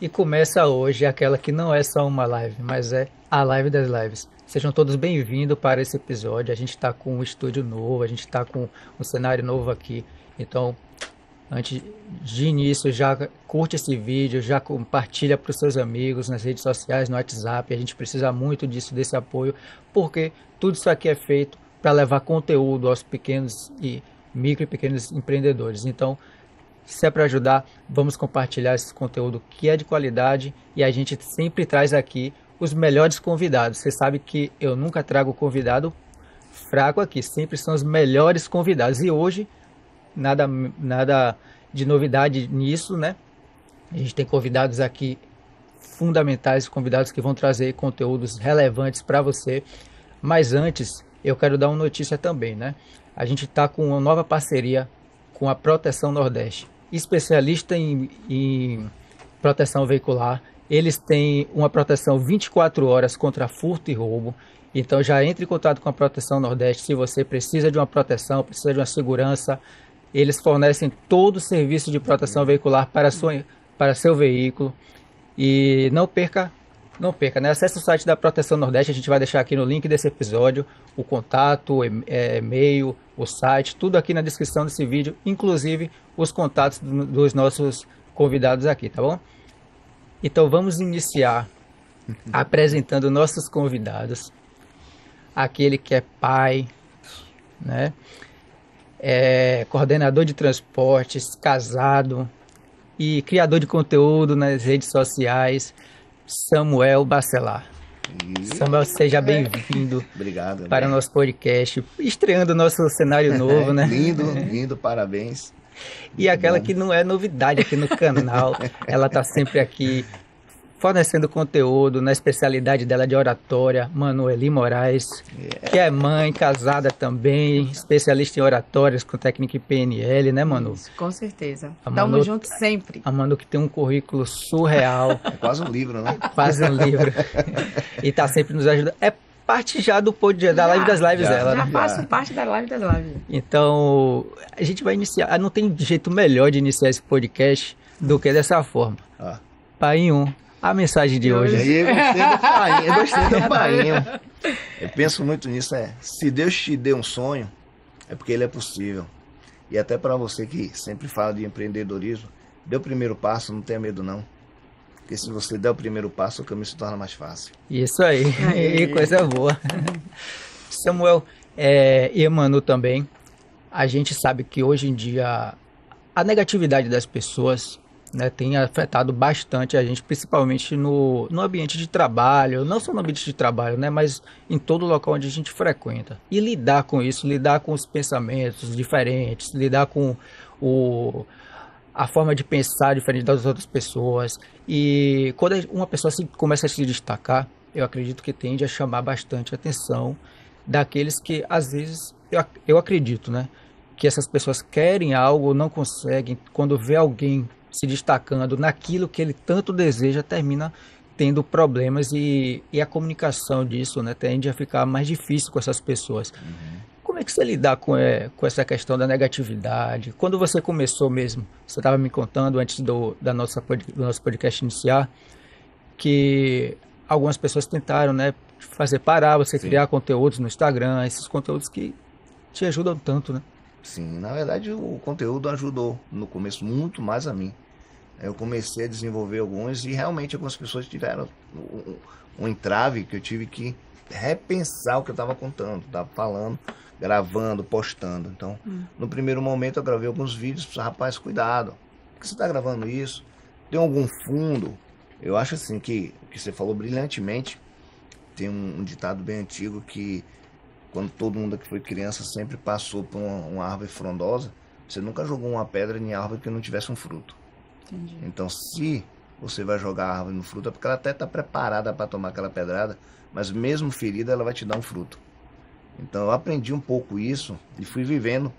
E começa hoje aquela que não é só uma live, mas é a live das lives. Sejam todos bem-vindos para esse episódio. A gente está com um estúdio novo, a gente está com um cenário novo aqui. Então, antes de início, já curte esse vídeo, já compartilha para os seus amigos nas redes sociais, no WhatsApp. A gente precisa muito disso, desse apoio, porque tudo isso aqui é feito para levar conteúdo aos pequenos e micro e pequenos empreendedores. Então, se é para ajudar, vamos compartilhar esse conteúdo que é de qualidade e a gente sempre traz aqui os melhores convidados. Você sabe que eu nunca trago convidado fraco aqui, sempre são os melhores convidados. E hoje, nada de novidade nisso, né? A gente tem convidados aqui fundamentais, convidados que vão trazer conteúdos relevantes para você. Mas antes, eu quero dar uma notícia também, né? A gente está com uma nova parceria com a Proteção Nordeste, especialista em proteção veicular. Eles têm uma proteção 24 horas contra furto e roubo. Então já entre em contato com a Proteção Nordeste se você precisa de uma proteção, precisa de uma segurança. Eles fornecem todo o serviço de proteção veicular para seu veículo. E não perca, né? Acesse o site da Proteção Nordeste, a gente vai deixar aqui no link desse episódio o contato, e-mail, o site, tudo aqui na descrição desse vídeo, inclusive os contatos dos nossos convidados aqui, tá bom? Então vamos iniciar apresentando nossos convidados. Aquele que é pai, né? É coordenador de transportes, casado e criador de conteúdo nas redes sociais, Samuel Bacelar. Samuel, seja bem-vindo Obrigado, para o André. nosso podcast, estreando o nosso cenário novo, né? Lindo, lindo, parabéns. E Muito aquela bom. que não é novidade aqui no canal, ela tá sempre aqui fornecendo conteúdo na especialidade dela de oratória, Manueli Moraes, que é mãe, casada também, especialista em oratórias com técnica em PNL, né, Manu? Isso, com certeza. A Tamo Manu, junto sempre. a Manu que tem um currículo surreal, É quase um livro, né? quase um livro, e tá sempre nos ajudando. É parte já do da live das lives já. dela, Já né? faço parte da live das lives. Então, a gente vai iniciar. Não tem jeito melhor de iniciar esse podcast do que dessa forma. Ó. Painho, a mensagem de E hoje. aí, eu gostei do painho, eu gostei do painho. Eu penso muito nisso, se Deus te deu um sonho, é porque ele é possível. E até para você que sempre fala de empreendedorismo, dê o primeiro passo, não tenha medo não. Porque se você der o primeiro passo, o caminho se torna mais fácil. Isso aí, Aí. coisa boa. Samuel e Manu também, a gente sabe que hoje em dia a negatividade das pessoas, né, tem afetado bastante a gente, principalmente no ambiente de trabalho, não só no ambiente de trabalho, né, mas em todo local onde a gente frequenta. E lidar com isso, lidar com os pensamentos diferentes, lidar com a forma de pensar diferente das outras pessoas. E quando uma pessoa começa a se destacar, eu acredito que tende a chamar bastante a atenção daqueles que, às vezes, eu acredito, né? Que essas pessoas querem algo, não conseguem, quando vê alguém se destacando naquilo que ele tanto deseja, termina tendo problemas e a comunicação disso, né, tende a ficar mais difícil com essas pessoas. Como é que você lidar com essa questão da negatividade? Quando você começou mesmo, você estava me contando antes do nosso podcast iniciar, que algumas pessoas tentaram, né, fazer parar você Sim. criar conteúdos no Instagram, esses conteúdos que te ajudam tanto, né? Sim, na verdade o conteúdo ajudou no começo muito mais a mim. Eu comecei a desenvolver alguns e realmente algumas pessoas tiveram um entrave que eu tive que repensar o que eu estava contando, estava falando, gravando, postando. Então, no primeiro momento eu gravei alguns vídeos, rapaz, cuidado, por que você está gravando isso? Tem algum fundo? Eu acho assim que você falou brilhantemente. Tem um ditado bem antigo que quando todo mundo que foi criança sempre passou por uma árvore frondosa, você nunca jogou uma pedra em árvore que não tivesse um fruto. Entendi. Então, se você vai jogar a árvore no fruto, é porque ela até está preparada para tomar aquela pedrada, mas mesmo ferida, ela vai te dar um fruto. Então, eu aprendi um pouco isso e fui vivendo,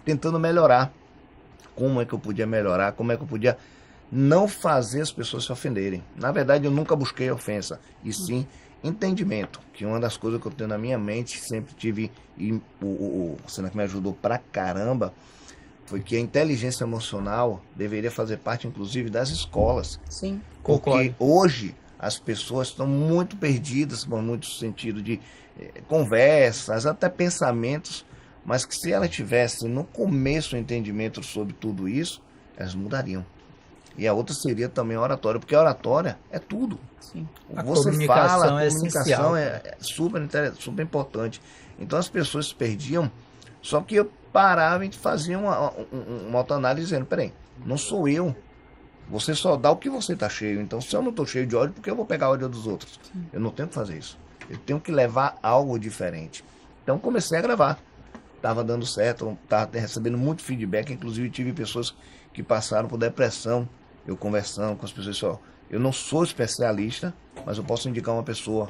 tentando melhorar. Como é que eu podia melhorar? Como é que eu podia não fazer as pessoas se ofenderem? Na verdade, eu nunca busquei ofensa, e sim entendimento, que uma das coisas que eu tenho na minha mente, sempre tive, e o Senna que me ajudou pra caramba, foi que a inteligência emocional deveria fazer parte, inclusive, das escolas. Sim. Porque Concordo. hoje as pessoas estão muito perdidas, por muito sentido de conversas, até pensamentos, mas que se ela tivesse no começo o entendimento sobre tudo isso, elas mudariam. E a outra seria também a oratória, porque a oratória é tudo. Sim. A Você comunicação fala, a é comunicação essencial, é super importante. Então as pessoas se perdiam, só que eu parava e fazia uma autoanálise dizendo, peraí, não sou eu. Você só dá o que você está cheio. Então, se eu não estou cheio de ódio, por que eu vou pegar ódio dos outros? Eu não tenho que fazer isso. Eu tenho que levar algo diferente. Então, comecei a gravar. Estava dando certo, estava recebendo muito feedback. Inclusive, tive pessoas que passaram por depressão. Eu conversando com as pessoas, só. Eu não sou especialista, mas eu posso indicar uma pessoa.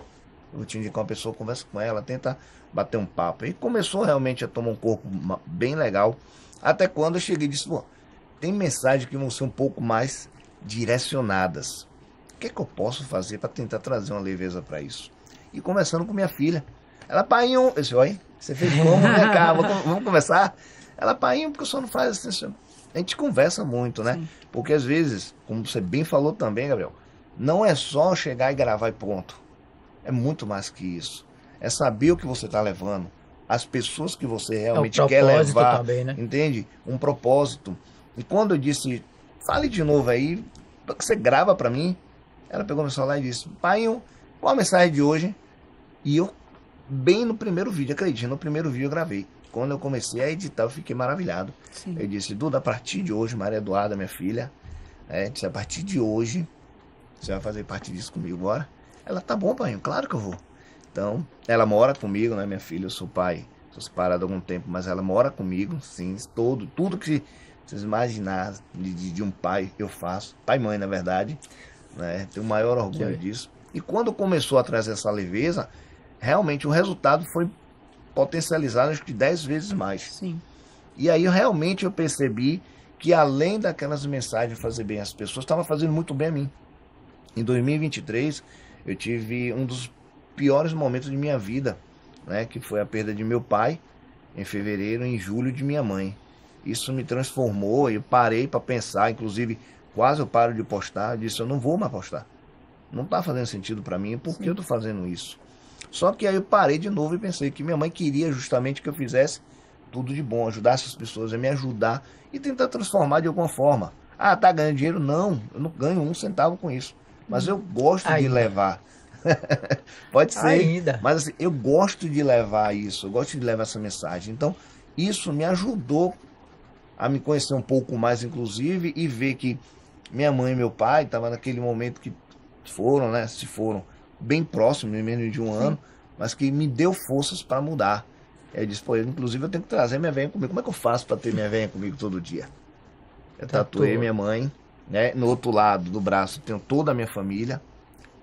Eu vou te indicar uma pessoa, conversa com ela, tenta bater um papo. E começou realmente a tomar um corpo bem legal. Até quando eu cheguei e disse, pô, tem mensagens que vão ser um pouco mais direcionadas. O que é que eu posso fazer para tentar trazer uma leveza para isso? E conversando com minha filha. Ela, pai, eu disse, oi, você fez como? Vem cá, vamos conversar? Ela, pai, porque o senhor não faz assim? A gente conversa muito, né? Sim. Porque às vezes, como você bem falou também, Gabriel, não é só chegar e gravar e ponto. É muito mais que isso. É saber o que você está levando, as pessoas que você É o realmente quer propósito levar, também, né? entende? Um propósito. E quando eu disse, fale de novo aí, você grava para mim, ela pegou meu celular e disse, pai, qual a mensagem de hoje? E eu, bem no primeiro vídeo, acredite, no primeiro vídeo eu gravei. Quando eu comecei a editar, eu fiquei maravilhado. Sim. Eu disse, Duda, a partir de hoje, Maria Eduarda, minha filha, disse, a partir de hoje, você vai fazer parte disso comigo, bora? Ela, tá bom, pai, claro que eu vou. Então, ela mora comigo, né, minha filha, eu sou pai, sou separado há algum tempo, mas ela mora comigo, sim, tudo que vocês imaginarem de um pai, eu faço. Pai e mãe, na verdade, né, tenho o maior orgulho disso. E quando começou a trazer essa leveza, realmente o resultado foi potencializado, acho que 10 vezes mais. Sim. E aí realmente eu percebi que além daquelas mensagens fazer bem às pessoas, estava fazendo muito bem a mim. Em 2023, eu tive um dos piores momentos de minha vida, né, que foi a perda de meu pai em fevereiro, em julho de minha mãe. Isso me transformou, eu parei para pensar, inclusive quase eu paro de postar, eu disse, eu não vou mais postar. Não está fazendo sentido para mim, por que eu estou fazendo isso? Só que aí eu parei de novo e pensei que minha mãe queria justamente que eu fizesse tudo de bom, ajudasse as pessoas a me ajudar e tentar transformar de alguma forma. Ah, tá ganhando dinheiro? Não, eu não ganho um centavo com isso. Mas eu gosto de Ainda. levar. Pode ser, Ainda. mas assim, eu gosto de levar isso, eu gosto de levar essa mensagem. Então, isso me ajudou a me conhecer um pouco mais, inclusive, e ver que minha mãe e meu pai estavam naquele momento que foram, né, se foram bem próximos, em menos de um ano, mas que me deu forças para mudar. Eu disse, pô, inclusive eu tenho que trazer minha velha comigo. Como é que eu faço para ter minha velha comigo todo dia? Eu tatuei minha mãe, né? No outro lado do braço tenho toda a minha família.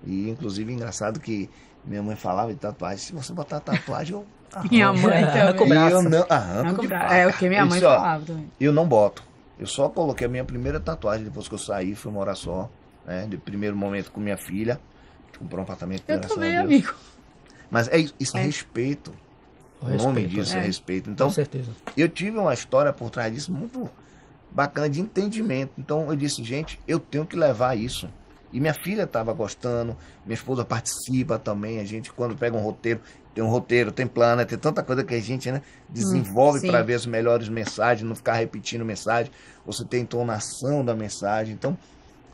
E inclusive engraçado que minha mãe falava de tatuagem, se você botar tatuagem, eu arranco. Minha mãe Arranca o também. braço. Eu não arranco Arranca o de braço. faca. É o que minha Eu mãe disse, ó, falava também. eu não boto. Eu só coloquei a minha primeira tatuagem depois que eu saí, fui morar só, né? De primeiro momento com minha filha, comprou um apartamento, Eu graças a também, Deus. amigo. Mas é isso, é respeito. O nome Respeito, disso né? é respeito. Então, Com certeza. eu tive uma história por trás disso muito bacana de entendimento. Então, eu disse, gente, eu tenho que levar isso. E minha filha estava gostando, minha esposa participa também. A gente, quando pega um roteiro, tem plano, tem tanta coisa que a gente, né, desenvolve Sim. para ver as melhores mensagens, não ficar repetindo mensagem. Você tem entonação da mensagem. Então,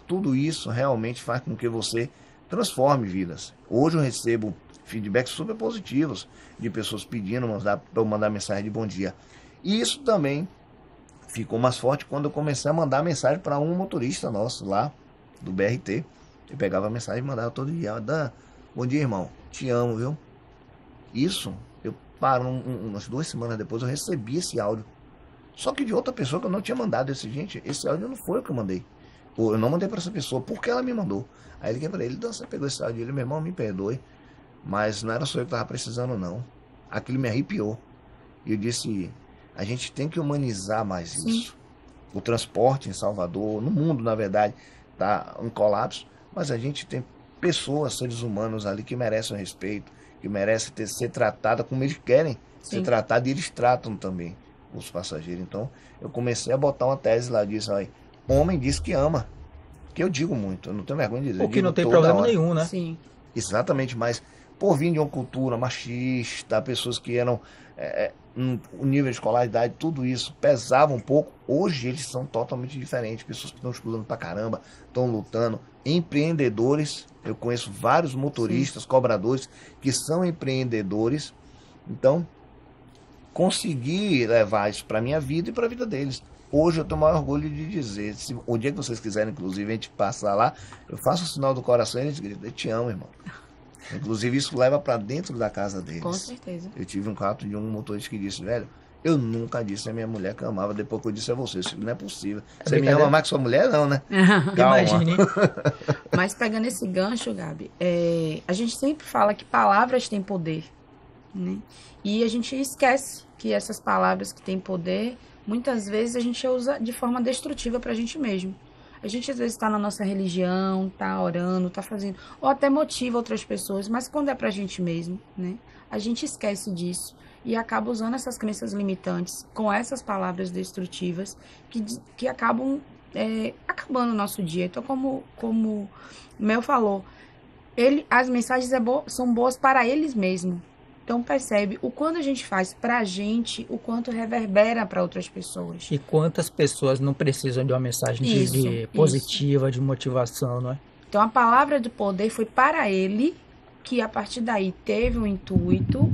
tudo isso realmente faz com que você transforme vidas. Hoje eu recebo feedbacks super positivos de pessoas pedindo para eu mandar mensagem de bom dia. E isso também ficou mais forte quando eu comecei a mandar mensagem para um motorista nosso lá do BRT. Eu pegava a mensagem e mandava todo dia. Dan, bom dia, irmão. Te amo, viu? Isso, eu paro umas 2 semanas depois eu recebi esse áudio. Só que de outra pessoa que eu não tinha mandado. Eu disse, gente, esse áudio não foi o que eu mandei. Ou eu não mandei para essa pessoa, porque ela me mandou. Aí eu liguei para ele, Dan, você pegou esse áudio? Ele, meu irmão, me perdoe, mas não era só eu que estava precisando, não. Aquilo me arrepiou. E eu disse, a gente tem que humanizar mais isso. O transporte em Salvador, no mundo, na verdade, está um colapso, mas a gente tem pessoas, seres humanos ali que merecem respeito, que merecem ser tratadas como eles querem ser tratados, e eles tratam também. os passageiros. Então, eu comecei a botar uma tese lá, disse, olha, homem diz que ama. Que eu digo muito, eu não tenho vergonha de dizer. O que digo não tem toda problema hora. nenhum, né? Sim. Exatamente, mas por vir de uma cultura machista, pessoas que eram o nível de escolaridade, tudo isso pesava um pouco. Hoje eles são totalmente diferentes. Pessoas que estão estudando pra caramba, estão lutando. Empreendedores, eu conheço vários motoristas, cobradores que são empreendedores. Então, consegui levar isso pra minha vida e pra vida deles. Hoje eu tenho o maior orgulho de dizer, se o dia que vocês quiserem, inclusive, a gente passar lá, eu faço o sinal do coração e eles gritam, eu te amo, irmão. Inclusive, isso leva pra dentro da casa deles. Com certeza. Eu tive um caso de um motorista que disse, velho, eu nunca disse a minha mulher que eu amava depois que eu disse a você. Isso não é possível. Você me brincadeira. ama mais que sua mulher, não, né? Calma. Imagine. Mas pegando esse gancho, Gabi, a gente sempre fala que palavras têm poder, né? E a gente esquece que essas palavras que têm poder, muitas vezes a gente usa de forma destrutiva pra gente mesmo. A gente às vezes está na nossa religião, tá orando, tá fazendo, ou até motiva outras pessoas, mas quando é pra gente mesmo, né? A gente esquece disso e acaba usando essas crenças limitantes com essas palavras destrutivas que acabam acabando o nosso dia. Então, como o Mel falou, as mensagens são boas para eles mesmos. Então, percebe o quanto a gente faz pra gente, o quanto reverbera para outras pessoas. E quantas pessoas não precisam de uma mensagem de positiva, de motivação, não é? Então, a palavra do poder foi para ele, que a partir daí teve um intuito,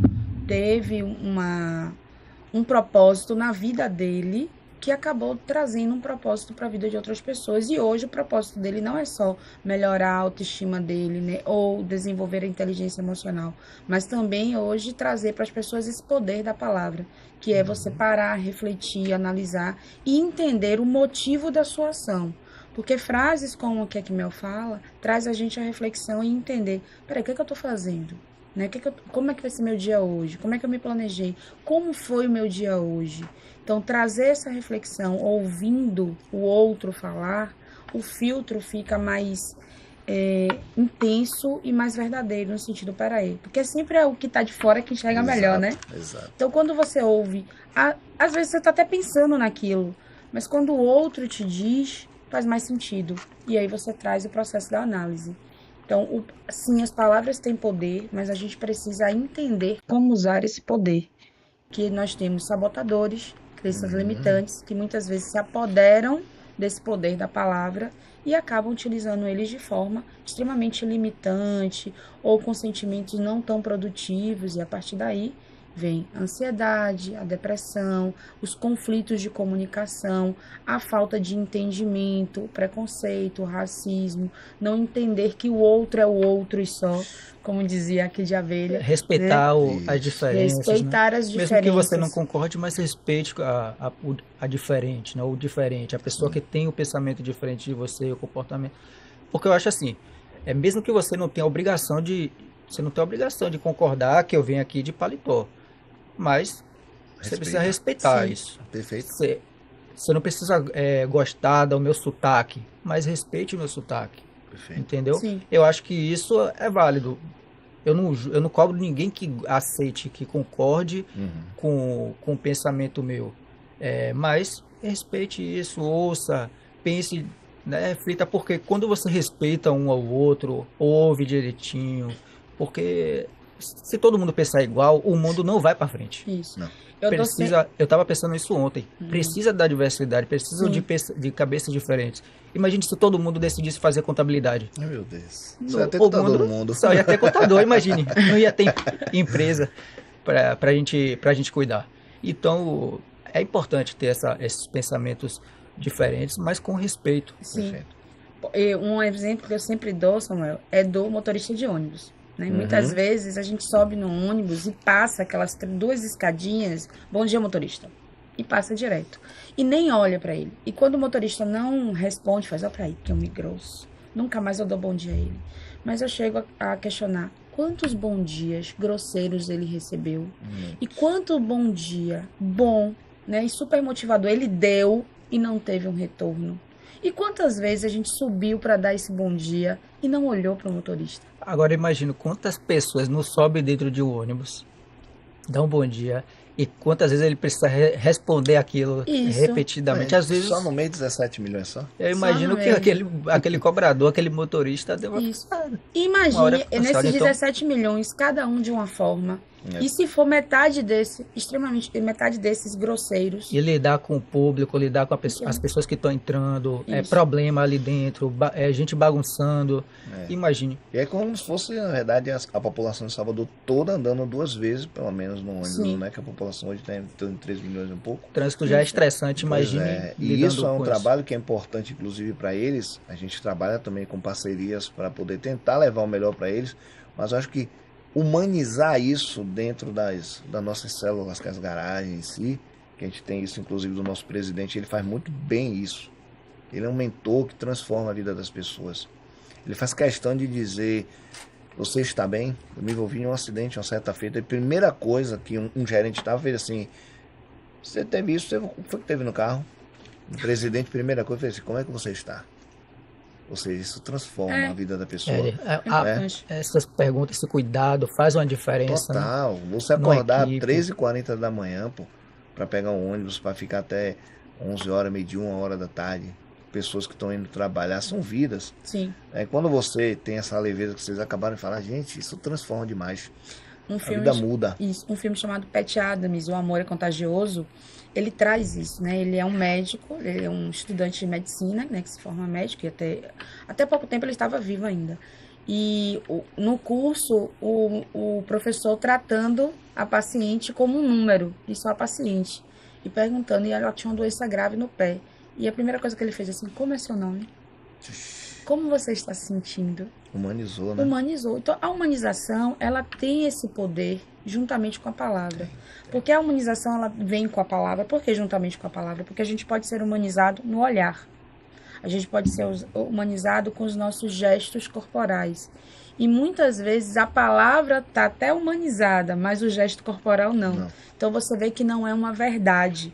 teve um propósito na vida dele, que acabou trazendo um propósito para a vida de outras pessoas. E hoje o propósito dele não é só melhorar a autoestima dele, né, ou desenvolver a inteligência emocional, mas também hoje trazer para as pessoas esse poder da palavra, que é você parar, refletir, analisar e entender o motivo da sua ação. Porque frases como o que a Mel fala, traz a gente a reflexão e entender, peraí, o que é que eu estou fazendo? Né? Como é que vai ser meu dia hoje? Como é que eu me planejei? Como foi o meu dia hoje? Então, trazer essa reflexão, ouvindo o outro falar, o filtro fica mais intenso e mais verdadeiro, no sentido, peraí. Porque sempre é o que está de fora que enxerga melhor, né? Exato. Então, quando você ouve, às vezes você está até pensando naquilo, mas quando o outro te diz, faz mais sentido. E aí você traz o processo da análise. Então, sim, as palavras têm poder, mas a gente precisa entender como usar esse poder. Que nós temos sabotadores, crenças limitantes, que muitas vezes se apoderam desse poder da palavra e acabam utilizando eles de forma extremamente limitante ou com sentimentos não tão produtivos, e a partir daí vem a ansiedade, a depressão, os conflitos de comunicação, a falta de entendimento, o preconceito, o racismo, não entender que o outro é o outro e só, como dizia aqui de Abelha. Respeitar né? as diferenças. Respeitar as diferenças. Mesmo que você não concorde, mas respeite a diferente, né? O diferente, a pessoa que tem o pensamento diferente de você, o comportamento. Porque eu acho assim, mesmo que você não tenha obrigação de concordar que eu venho aqui de paletó. Mas você precisa respeitar isso. Perfeito. Você não precisa gostar do meu sotaque, mas respeite o meu sotaque. Perfeito. Entendeu? Sim. Eu acho que isso é válido. Eu não cobro ninguém que aceite, que concorde com o pensamento meu. Mas respeite isso, ouça, pense, né, reflita, porque quando você respeita um ao outro, ouve direitinho, porque se todo mundo pensar igual, o mundo não vai para frente. Isso. Não. Eu estava pensando nisso ontem. Precisa da diversidade, precisa de cabeças diferentes. Imagine se todo mundo decidisse fazer contabilidade. Meu Deus. Só ia ter contador no mundo. Só ia ter contador, imagine. Não ia ter empresa pra gente cuidar. Então, é importante ter esses pensamentos diferentes, mas com respeito. Sim. Um exemplo que eu sempre dou, Samuel, é do motorista de ônibus. Né? Muitas vezes a gente sobe no ônibus e passa aquelas 2 escadinhas, bom dia, motorista, e passa direto. E nem olha pra ele. E quando o motorista não responde, faz, ó pra aí, que é um grosso. Nunca mais eu dou bom dia a ele. Mas eu chego a questionar quantos bom dias grosseiros ele recebeu. E quanto bom dia bom, né, e super motivador ele deu e não teve um retorno. E quantas vezes a gente subiu para dar esse bom dia e não olhou para o motorista? Agora imagino quantas pessoas não sobem dentro de um ônibus, dão um bom dia E quantas vezes ele precisa responder aquilo Isso. repetidamente. Às vezes, Só no mês 17 milhões só? eu Só imagino no que mês. aquele cobrador, aquele motorista deu uma Isso. uma hora Imagine cansado. nesses Então, 17 milhões, cada um de uma forma. É. E se for metade metade desses grosseiros, e lidar com o público, lidar com as pessoas que estão entrando, Isso. problema ali dentro, gente bagunçando. É. Imagine. E é como se fosse, na verdade, a população de Salvador toda andando 2 vezes, pelo menos, no ônibus, Sim. né? Que a população hoje tem 3 milhões e um pouco. O trânsito já é estressante, Pois imagine é. E lidando isso é um com trabalho que é importante, inclusive, para eles. A gente trabalha também com parcerias para poder tentar levar o melhor para eles, mas eu acho que humanizar isso dentro das nossas células, que as garagens em si, que a gente tem isso, inclusive, do nosso presidente, ele faz muito bem isso. Ele é um mentor que transforma a vida das pessoas. Ele faz questão de dizer: você está bem? Eu me envolvi em um acidente uma certa feita. A primeira coisa que um gerente estava fez assim: você teve isso? O que foi que teve no carro? O presidente, primeira coisa, fez assim: como é que você está? Ou seja, isso transforma a vida da pessoa. importante. Essas perguntas, esse cuidado faz uma diferença, né? Total. Você Numa acordar equipe. 3h40 da manhã, pô, para pegar um ônibus, para ficar até 11 horas, meio-dia, 1 hora da tarde. Pessoas que estão indo trabalhar, são vidas. Sim. Quando você tem essa leveza que vocês acabaram de falar, gente, isso transforma demais. Um A filme, vida muda. isso, um filme chamado Pat Adams, O Amor é Contagioso, ele traz isso, né? Ele é um médico, ele é um estudante de medicina, né? Que se forma médico, e até pouco tempo ele estava vivo ainda. E no curso, o professor tratando a paciente como um número, e só a paciente, e perguntando, e ela tinha uma doença grave no pé. E a primeira coisa que ele fez assim: como é seu nome? Como você está se sentindo? Humanizou, né? Humanizou. Então, a humanização, ela tem esse poder juntamente com a palavra. Porque a humanização, ela vem com a palavra. Por que juntamente com a palavra? Porque a gente pode ser humanizado no olhar. A gente pode ser humanizado com os nossos gestos corporais. E muitas vezes a palavra está até humanizada, mas o gesto corporal não. Então, você vê que não é uma verdade.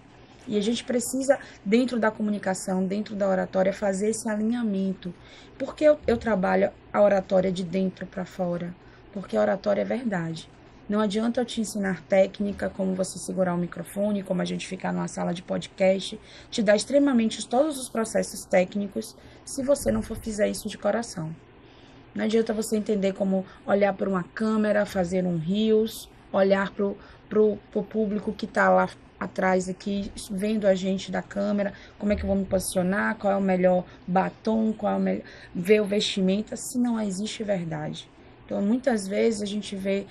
E a gente precisa, dentro da comunicação, dentro da oratória, fazer esse alinhamento. Porque eu trabalho a oratória de dentro para fora. Porque a oratória é verdade. Não adianta eu te ensinar técnica, como você segurar o microfone, como a gente ficar numa sala de podcast, te dar extremamente todos os processos técnicos, se você não for fizer isso de coração. Não adianta você entender como olhar para uma câmera, fazer um reels, olhar pro público que está lá atrás aqui, vendo a gente da câmera, como é que eu vou me posicionar, qual é o melhor batom, qual é o melhor, ver o vestimenta, se não existe verdade. Então, muitas vezes a gente vê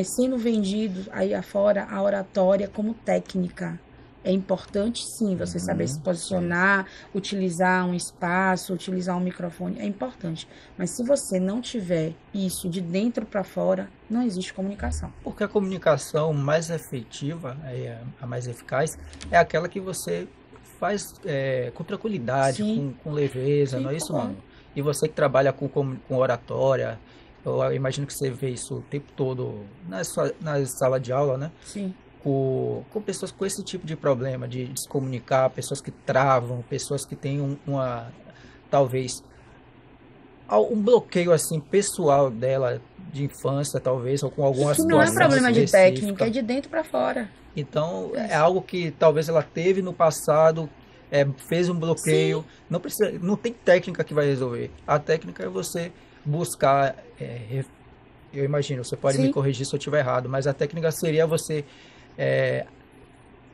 sendo vendido aí afora a oratória como técnica. É importante, sim, você saber se posicionar, utilizar um espaço, utilizar um microfone, é importante. Mas se você não tiver isso de dentro para fora, não existe comunicação. Porque a comunicação mais efetiva, a mais eficaz, é aquela que você faz com tranquilidade, com leveza, Sim, não é isso, concordo. mano? E você que trabalha com oratória, eu imagino que você vê isso o tempo todo na sala de aula, né? Sim. Com pessoas com esse tipo de problema, de se comunicar, pessoas que travam, pessoas que têm talvez, um bloqueio assim pessoal dela, de infância, talvez, ou com alguma Que não é situação problema de específica. técnica, é de dentro para fora. Então, é algo que talvez ela teve no passado, fez um bloqueio. Não tem técnica que vai resolver. A técnica é você buscar, eu imagino, você pode me corrigir se eu estiver errado, mas a técnica seria você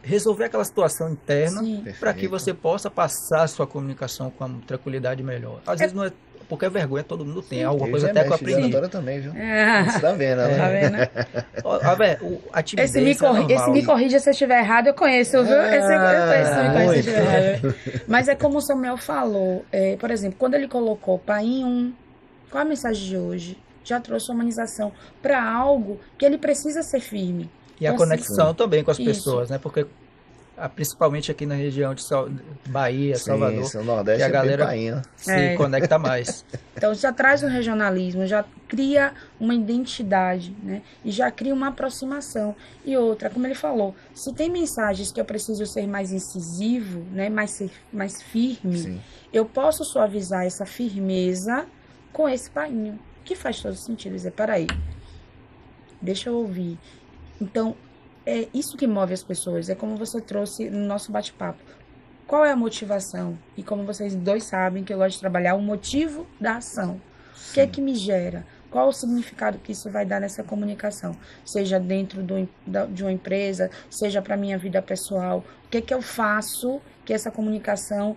resolver aquela situação interna para que você possa passar a sua comunicação com uma tranquilidade melhor. Às vezes não é porque vergonha todo mundo tem, alguma coisa até que eu aprendi. Agora também, viu? Você tá vendo, né? Tá vendo? A timidez esse me corrija se eu estiver errado, eu conheço, viu? Eu conheço se me corrija se eu estiver errado. Mas é como o Samuel falou, por exemplo, quando ele colocou Pai em um, qual a mensagem de hoje? Já trouxe a humanização para algo que ele precisa ser firme. E a conexão também com as pessoas, né? Porque principalmente aqui na região de Bahia, Salvador, sim, o Nordeste que a galera se conecta mais. Então já traz um regionalismo, já cria uma identidade, né? E já cria uma aproximação. E outra, como ele falou, se tem mensagens que eu preciso ser mais incisivo, né? Mais firme, eu posso suavizar essa firmeza com esse painho, que faz todo sentido. Dizer, peraí, deixa eu ouvir. Então, é isso que move as pessoas. É como você trouxe no nosso bate-papo. Qual é a motivação? E como vocês dois sabem que eu gosto de trabalhar o motivo da ação. O que é que me gera? Qual o significado que isso vai dar nessa comunicação? Seja dentro de uma empresa, seja para a minha vida pessoal. O que é que eu faço que essa comunicação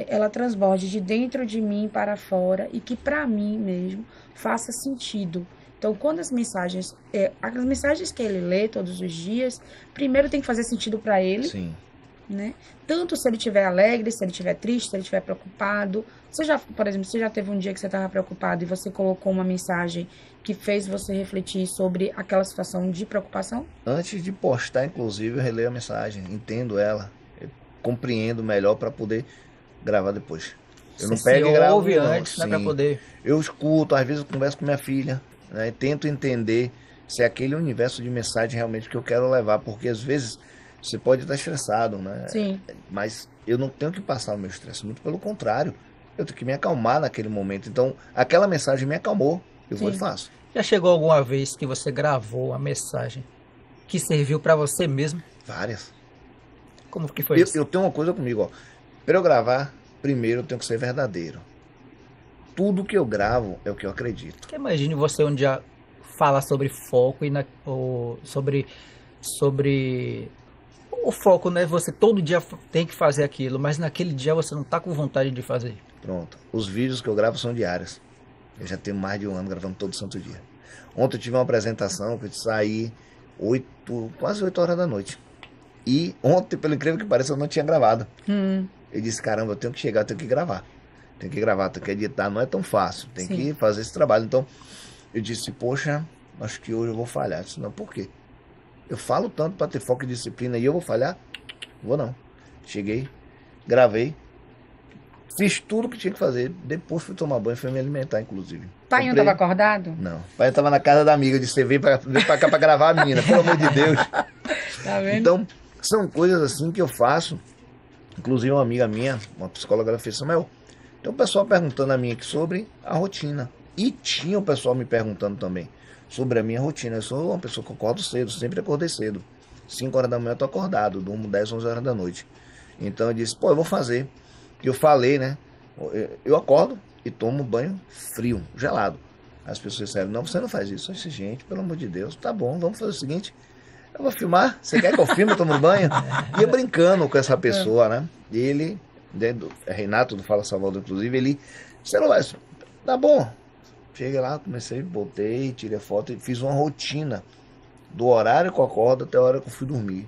ela transborde de dentro de mim para fora e que para mim mesmo faça sentido. Então, quando as mensagens que ele lê todos os dias, primeiro tem que fazer sentido para ele. Sim. Né? Tanto se ele estiver alegre, se ele estiver triste, se ele estiver preocupado. Por exemplo, você já teve um dia que você estava preocupado e você colocou uma mensagem que fez você refletir sobre aquela situação de preocupação? Antes de postar, inclusive, eu releio a mensagem, entendo ela, eu compreendo melhor para poder gravar depois. Eu não pego e gravo antes, né, para poder. Eu escuto, às vezes eu converso com minha filha, né, e tento entender se é aquele universo de mensagem realmente que eu quero levar, porque às vezes você pode estar estressado, né? Sim. Mas eu não tenho que passar o meu estresse, muito pelo contrário. Eu tenho que me acalmar naquele momento. Então, aquela mensagem me acalmou. Eu vou e faço. Já chegou alguma vez que você gravou a mensagem que serviu para você mesmo? Várias. Como que foi isso? Eu tenho uma coisa comigo, ó. Para eu gravar, primeiro eu tenho que ser verdadeiro. Tudo que eu gravo é o que eu acredito. Porque imagine você um dia falar sobre foco e sobre o foco, né? Você todo dia tem que fazer aquilo, mas naquele dia você não tá com vontade de fazer. Pronto. Os vídeos que eu gravo são diários. Eu já tenho mais de um ano gravando todo santo dia. Ontem eu tive uma apresentação que eu saí quase 8 horas da noite. E ontem, pelo incrível que pareça, eu não tinha gravado. Eu disse, caramba, eu tenho que chegar, eu tenho que gravar. Tenho que gravar, tenho que editar, não é tão fácil. Tem que fazer esse trabalho. Então, eu disse, poxa, acho que hoje eu vou falhar. Eu disse, não, por quê? Eu falo tanto para ter foco e disciplina e eu vou falhar? Vou não. Cheguei, gravei, fiz tudo que tinha que fazer. Depois fui tomar banho, fui me alimentar, inclusive. Pai não estava acordado? Não. Pai estava na casa da amiga. Eu disse, você veio pra cá para gravar a menina, pelo amor de Deus. Tá vendo? Então, são coisas assim que eu faço. Inclusive uma amiga minha, uma psicóloga, ela fez, Samuel, tem o pessoal perguntando a mim aqui sobre a rotina. E tinha o pessoal me perguntando também sobre a minha rotina. Eu sou uma pessoa que acordo cedo, sempre acordei cedo. 5 horas da manhã eu tô acordado, durmo 10, 11 horas da noite. Então eu disse, eu vou fazer. E eu falei, né? Eu acordo e tomo banho frio, gelado. As pessoas disseram, não, você não faz isso. Eu disse, gente, pelo amor de Deus, tá bom, vamos fazer o seguinte. Eu vou filmar, você quer que eu filme, eu tomo banho? E eu brincando com essa pessoa, né? Ele, Renato do Fala Salvador, inclusive, ele, você não vai, tá bom. Cheguei lá, comecei, botei, tirei foto e fiz uma rotina do horário que eu acordo até a hora que eu fui dormir.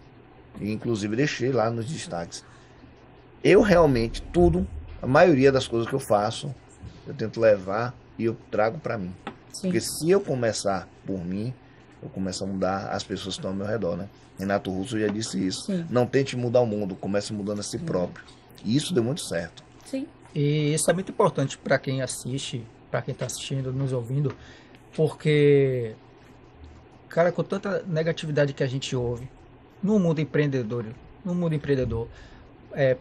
E inclusive deixei lá nos destaques. Eu realmente, a maioria das coisas que eu faço, eu tento levar e eu trago pra mim. Sim. Porque se eu começar por mim, eu começo a mudar as pessoas que estão ao meu redor, né? Renato Russo já disse isso. Sim. Não tente mudar o mundo, comece mudando a si próprio. E isso deu muito certo. Sim. E isso é muito importante para quem assiste, para quem está assistindo, nos ouvindo, porque, cara, com tanta negatividade que a gente ouve no mundo empreendedor,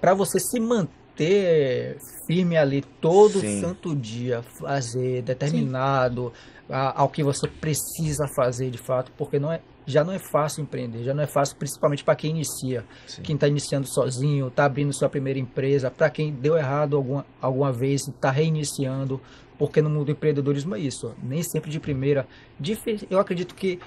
para você se manter firme ali todo santo dia, fazer determinado ao que você precisa fazer de fato, porque já não é fácil empreender, já não é fácil, principalmente para quem inicia. Sim. Quem está iniciando sozinho, está abrindo sua primeira empresa, para quem deu errado alguma vez, está reiniciando, porque no mundo do empreendedorismo é isso, nem sempre de primeira. Eu acredito que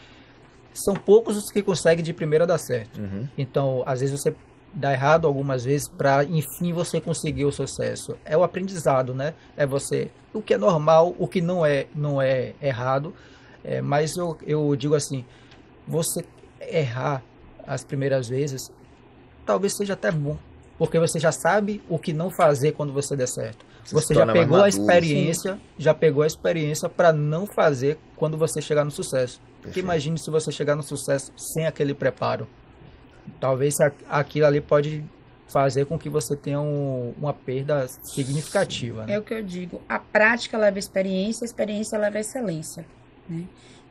são poucos os que conseguem de primeira dar certo. Então, às vezes você dá errado algumas vezes para, enfim, você conseguir o sucesso. É o aprendizado, né? É você, o que é normal, o que não é errado, mas eu digo assim, você errar as primeiras vezes, talvez seja até bom, porque você já sabe o que não fazer quando você der certo. Você já pegou a experiência para não fazer quando você chegar no sucesso. Porque imagine se você chegar no sucesso sem aquele preparo. Talvez aquilo ali pode fazer com que você tenha uma perda significativa. Né? É o que eu digo. A prática leva a experiência leva a excelência. Né?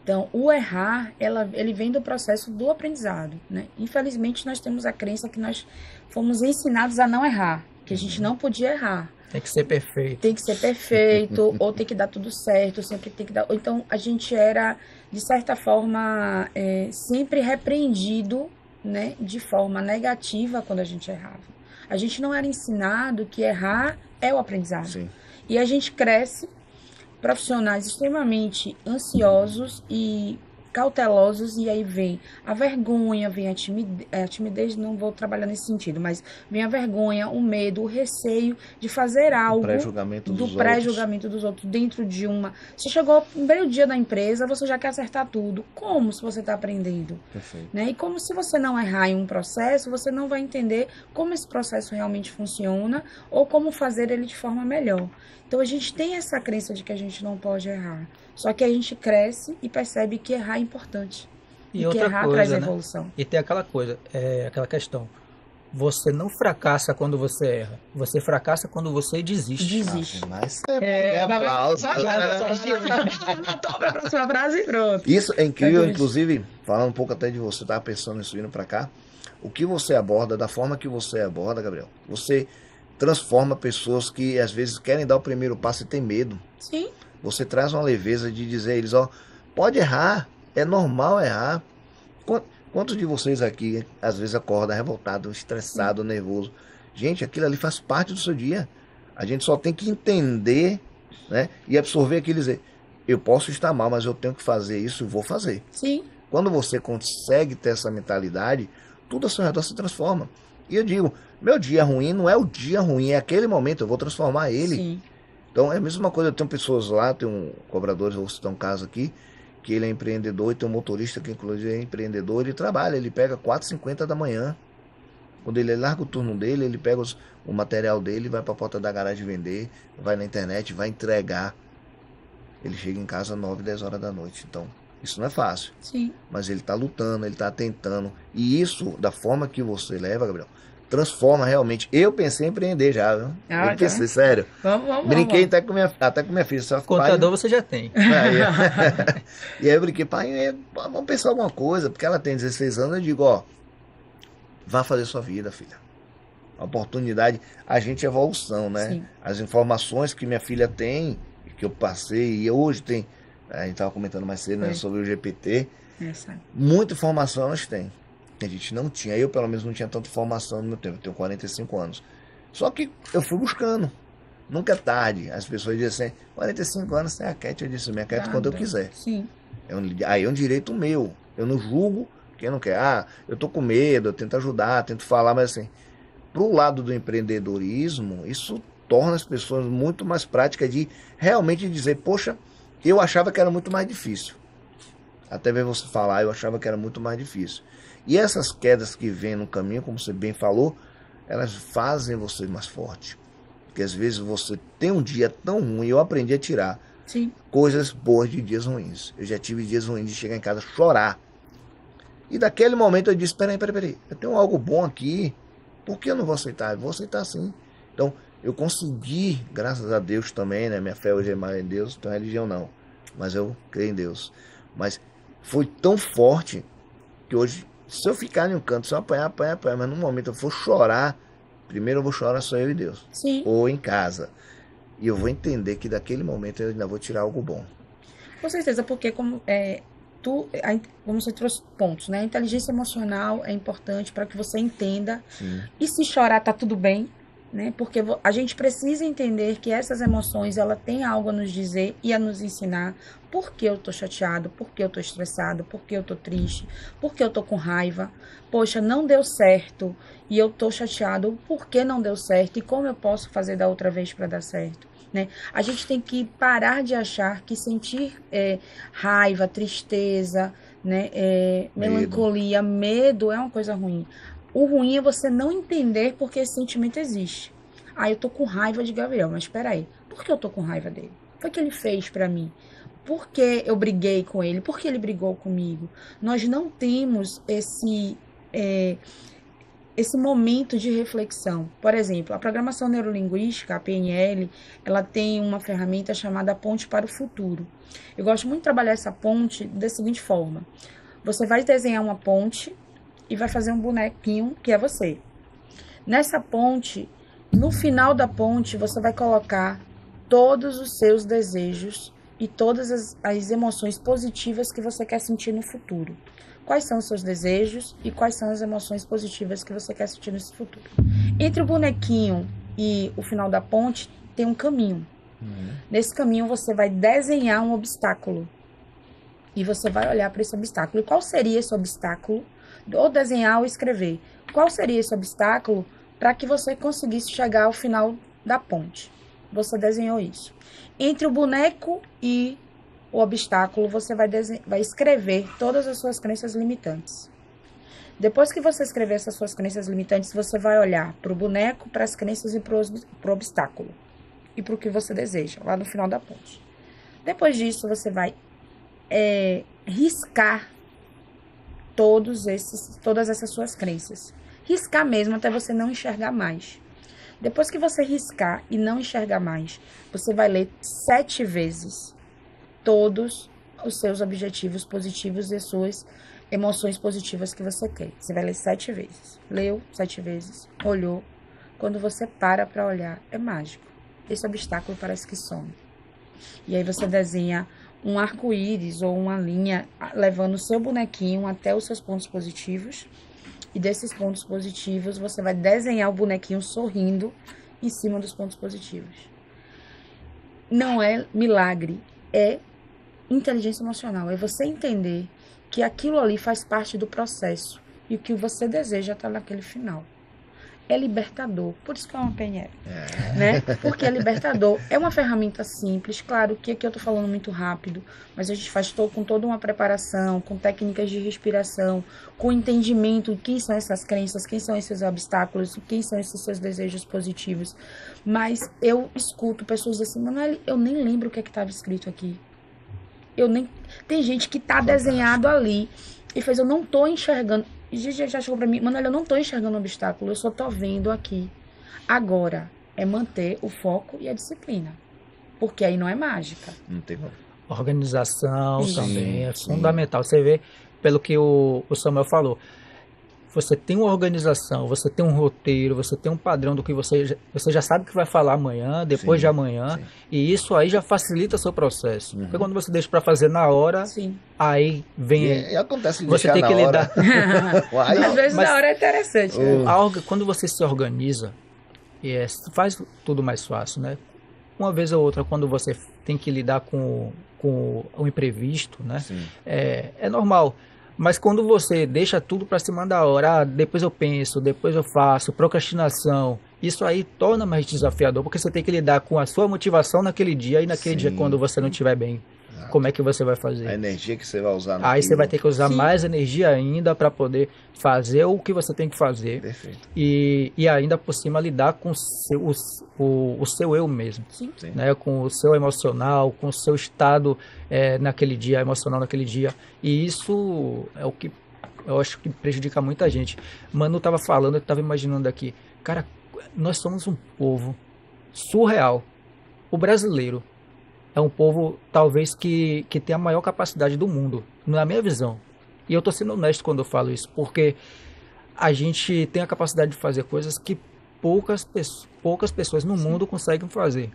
Então, o errar, ele vem do processo do aprendizado. Né? Infelizmente, nós temos a crença que nós fomos ensinados a não errar, que a gente não podia errar. Tem que ser perfeito. Tem que ser perfeito, ou tem que dar tudo certo, sempre tem que dar. Ou então a gente era, de certa forma, sempre repreendido, né, de forma negativa quando a gente errava. A gente não era ensinado que errar é o aprendizado. Sim. E a gente cresce profissionais extremamente ansiosos e cautelosos, e aí vem a vergonha, vem a timidez, não vou trabalhar nesse sentido, mas vem a vergonha, o medo, o receio de fazer algo pré-julgamento pré-julgamento dos outros dentro de uma... Você chegou no primeiro dia da empresa, você já quer acertar tudo. Como se você está aprendendo? Perfeito. Né? E como se você não errar em um processo, você não vai entender como esse processo realmente funciona ou como fazer ele de forma melhor. Então a gente tem essa crença de que a gente não pode errar. Só que a gente cresce e percebe que errar é importante. E que outra errar coisa, traz né? evolução. E tem aquela coisa, aquela questão. Você não fracassa quando você erra. Você fracassa quando você desiste. Desiste. Mas aplauso. Toma a próxima frase e pronto. Isso é incrível, inclusive, falando um pouco até de você, estava pensando nisso indo para cá. O que você aborda, da forma que você aborda, Gabriel, você transforma pessoas que às vezes querem dar o primeiro passo e tem medo. Sim. Você traz uma leveza de dizer a eles, ó, pode errar, é normal errar. Quantos de vocês aqui, às vezes, acordam revoltado, estressado, nervoso? Gente, aquilo ali faz parte do seu dia. A gente só tem que entender, né, e absorver aquilo e dizer, eu posso estar mal, mas eu tenho que fazer isso e vou fazer. Sim. Quando você consegue ter essa mentalidade, tudo ao seu redor se transforma. E eu digo, meu dia ruim não é o dia ruim, é aquele momento, eu vou transformar ele. Sim. Então é a mesma coisa, eu tenho pessoas lá, tem um cobrador, vou citar um caso aqui, que ele é empreendedor e tem um motorista que inclusive é empreendedor, ele trabalha, ele pega 4h50 da manhã. Quando ele larga o turno dele, ele pega o material dele, vai para a porta da garagem vender, vai na internet, vai entregar. Ele chega em casa 9, 10 horas da noite. Então, isso não é fácil. Sim. Mas ele está lutando, ele está tentando. E isso, da forma que você leva, Gabriel, transforma realmente. Eu pensei em empreender já, viu? Eu pensei, sério. Vamos. Brinquei até com minha filha. Só Contador pai, você já tem. E aí eu brinquei, pai, vamos pensar alguma coisa, porque ela tem 16 anos, eu digo, ó, vá fazer sua vida, filha. A oportunidade, a gente é evolução, né? Sim. As informações que minha filha tem, que eu passei, e hoje tem, a gente estava comentando mais cedo, né, sobre o GPT, muita informação nós temos. A gente não tinha, eu pelo menos não tinha tanta informação no meu tempo, eu tenho 45 anos. Só que eu fui buscando, nunca é tarde. As pessoas dizem assim, 45 anos tem a Cat, eu disse, minha Cat quando eu quiser. Sim. Aí é um direito meu, eu não julgo quem não quer. Eu tô com medo, eu tento ajudar, tento falar, mas assim, pro lado do empreendedorismo, isso torna as pessoas muito mais práticas de realmente dizer, poxa, eu achava que era muito mais difícil. Até ver você falar, eu achava que era muito mais difícil. E essas quedas que vêm no caminho, como você bem falou, elas fazem você mais forte. Porque às vezes você tem um dia tão ruim, eu aprendi a tirar coisas boas de dias ruins. Eu já tive dias ruins de chegar em casa chorar. E daquele momento eu disse, peraí, eu tenho algo bom aqui, por que eu não vou aceitar? Eu vou aceitar sim. Então, eu consegui, graças a Deus também, né? Minha fé hoje é mais em Deus, não tenho religião não, mas eu creio em Deus. Mas foi tão forte que hoje, se eu ficar em um canto, se eu apanhar, mas no momento eu for chorar, primeiro eu vou chorar só eu e Deus. Sim. Ou em casa. E eu vou entender que daquele momento eu ainda vou tirar algo bom. Com certeza, porque como você trouxe pontos, né? A inteligência emocional é importante para que você entenda. Sim. E se chorar, tá tudo bem, né? Porque a gente precisa entender que essas emoções, ela tem algo a nos dizer e a nos ensinar. Por que eu tô chateado? Por que eu tô estressado? Por que eu tô triste? Por que eu tô com raiva? Poxa, não deu certo e eu tô chateado. Por que não deu certo? E como eu posso fazer da outra vez para dar certo? Né? A gente tem que parar de achar que sentir raiva, tristeza, né, melancolia, medo é uma coisa ruim. O ruim é você não entender porque esse sentimento existe. Eu tô com raiva de Gabriel, mas espera aí, por que eu tô com raiva dele? Foi o que ele fez para mim? Por que eu briguei com ele? Por que ele brigou comigo? Nós não temos esse momento de reflexão. Por exemplo, a programação neurolinguística, a PNL, ela tem uma ferramenta chamada ponte para o futuro. Eu gosto muito de trabalhar essa ponte da seguinte forma. Você vai desenhar uma ponte e vai fazer um bonequinho que é você. Nessa ponte No final da ponte, você vai colocar todos os seus desejos e todas as emoções positivas que você quer sentir no futuro. Quais são os seus desejos e quais são as emoções positivas que você quer sentir nesse futuro. Entre o bonequinho e o final da ponte, tem um caminho. Nesse caminho, você vai desenhar um obstáculo. E você vai olhar para esse obstáculo. E qual seria esse obstáculo? Ou desenhar ou escrever. Qual seria esse obstáculo para que você conseguisse chegar ao final da ponte? Você desenhou isso. Entre o boneco e o obstáculo, você vai escrever todas as suas crenças limitantes. Depois que você escrever essas suas crenças limitantes, você vai olhar para o boneco, para as crenças e para o obstáculo. E para o que você deseja, lá no final da ponte. Depois disso, você vai riscar todas essas suas crenças. Riscar mesmo até você não enxergar mais. Depois que você riscar e não enxergar mais, você vai ler 7 vezes todos os seus objetivos positivos e as suas emoções positivas que você quer. Você vai ler 7 vezes. Leu 7 vezes, olhou. Quando você para olhar, é mágico. Esse obstáculo parece que some. E aí você desenha um arco-íris ou uma linha levando o seu bonequinho até os seus pontos positivos. E desses pontos positivos, você vai desenhar o bonequinho sorrindo em cima dos pontos positivos. Não é milagre, é inteligência emocional. É você entender que aquilo ali faz parte do processo e o que você deseja está naquele final. É libertador, por isso que é uma PNL, né? Porque é libertador, é uma ferramenta simples, claro que aqui eu tô falando muito rápido, mas a gente faz com toda uma preparação, com técnicas de respiração, com entendimento de quem são essas crenças, quem são esses obstáculos, quem são esses seus desejos positivos. Mas eu escuto pessoas assim, Manoel, eu nem lembro o que estava escrito aqui. Tem gente que tá desenhado ali e fez, eu não tô enxergando. Gigi já chegou pra mim, Manoel, eu não tô enxergando o obstáculo, eu só tô vendo aqui. Agora, é manter o foco e a disciplina. Porque aí não é mágica. Não tem como. Organização Sim, também é sim. fundamental. Você vê, pelo que o Samuel falou, você tem uma organização, você tem um roteiro, você tem um padrão do que você já sabe o que vai falar amanhã, depois de amanhã, e isso aí já facilita o seu processo. Porque quando você deixa para fazer na hora, aí vem... E acontece de você deixar tem que na hora. lidar. Às vezes na hora é interessante. Quando você se organiza, faz tudo mais fácil, né? Uma vez ou outra, quando você tem que lidar com o imprevisto, né? É normal. Mas quando você deixa tudo para cima da hora, depois eu penso, depois eu faço, procrastinação, isso aí torna mais desafiador, porque você tem que lidar com a sua motivação naquele dia e naquele dia quando você não estiver bem. Como é que você vai fazer? A energia que você vai usar Aí você vai ter que usar mais energia ainda para poder fazer o que você tem que fazer. Perfeito. E ainda por cima lidar com o seu eu mesmo. Sim. Né? Com o seu emocional, com o seu estado naquele dia, emocional naquele dia. E isso é o que eu acho que prejudica muita gente. Manu estava falando, eu estava imaginando aqui. Cara, nós somos um povo surreal. O brasileiro é um povo, talvez, que tem a maior capacidade do mundo, na minha visão. E eu estou sendo honesto quando eu falo isso, porque a gente tem a capacidade de fazer coisas que poucas pessoas no mundo conseguem fazer.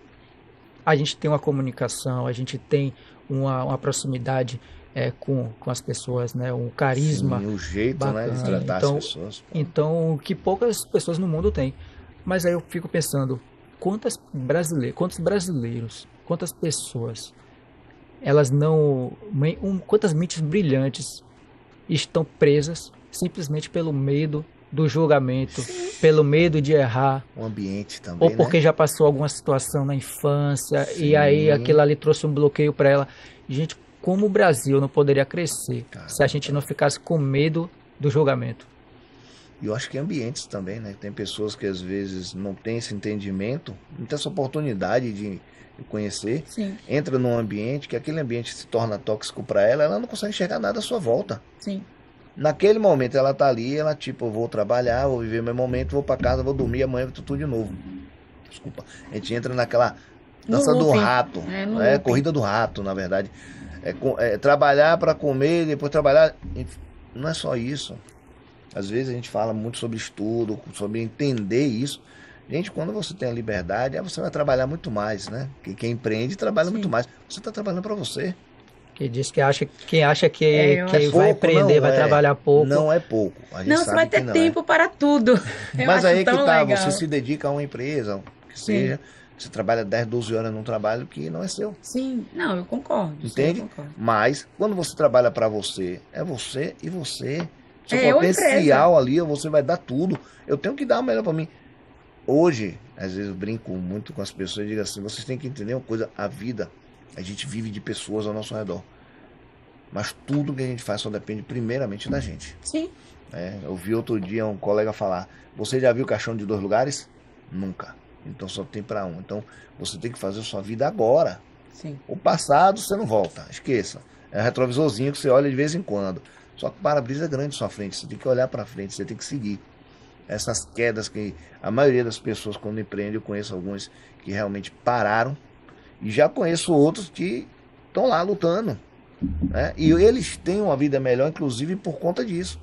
A gente tem uma comunicação, a gente tem uma proximidade com as pessoas, né? Um carisma. Sim, o jeito, bacana, né, de tratar as pessoas. Então, que poucas pessoas no mundo têm. Mas aí eu fico pensando, quantos brasileiros, quantas pessoas, quantas mentes brilhantes estão presas simplesmente pelo medo do julgamento, pelo medo de errar. O ambiente também, ou porque já passou alguma situação na infância e aí aquilo ali trouxe um bloqueio para ela. Gente, como o Brasil não poderia crescer se a gente não ficasse com medo do julgamento? E eu acho que ambientes também, né? Tem pessoas que às vezes não têm esse entendimento, não tem essa oportunidade de conhecer, entra num ambiente que aquele ambiente se torna tóxico para ela não consegue enxergar nada à sua volta. Sim. Naquele momento ela tá ali, ela tipo, eu vou trabalhar, vou viver meu momento, vou para casa, vou dormir, amanhã vai tudo de novo. Desculpa. A gente entra naquela dança do rato, corrida do rato, na verdade. Trabalhar para comer, depois trabalhar. Não é só isso. Às vezes a gente fala muito sobre estudo, sobre entender isso, Gente, quando você tem a liberdade, aí você vai trabalhar muito mais, né? Porque quem empreende trabalha muito mais. Você está trabalhando para você. Que diz que acha, quem acha que, eu que acho vai Pouco empreender, não vai é. trabalhar pouco. Não é pouco. A gente Não, você sabe vai que ter não tempo para tudo. Eu Mas acho aí que tão tá, legal. você se dedica a uma empresa, que seja, você trabalha 10, 12 horas num trabalho que não é seu. Sim, não, eu concordo. Entende? Eu concordo. Mas, quando você trabalha para você, é você e você. Seu É eu, potencial ali, você vai dar tudo. Eu tenho que dar o melhor para mim. Hoje, às vezes eu brinco muito com as pessoas e digo assim, vocês têm que entender uma coisa, a vida, a gente vive de pessoas ao nosso redor. Mas tudo que a gente faz só depende primeiramente da gente. Sim. Eu vi outro dia um colega falar, você já viu caixão de 2 lugares? Nunca. Então só tem para um. Então você tem que fazer a sua vida agora. Sim. O passado você não volta, esqueça. É um retrovisorzinho que você olha de vez em quando. Só que o para-brisa é grande à sua frente, você tem que olhar para frente, você tem que seguir. Essas quedas que a maioria das pessoas quando empreende, eu conheço alguns que realmente pararam. E já conheço outros que estão lá lutando. Né? E eles têm uma vida melhor, inclusive por conta disso.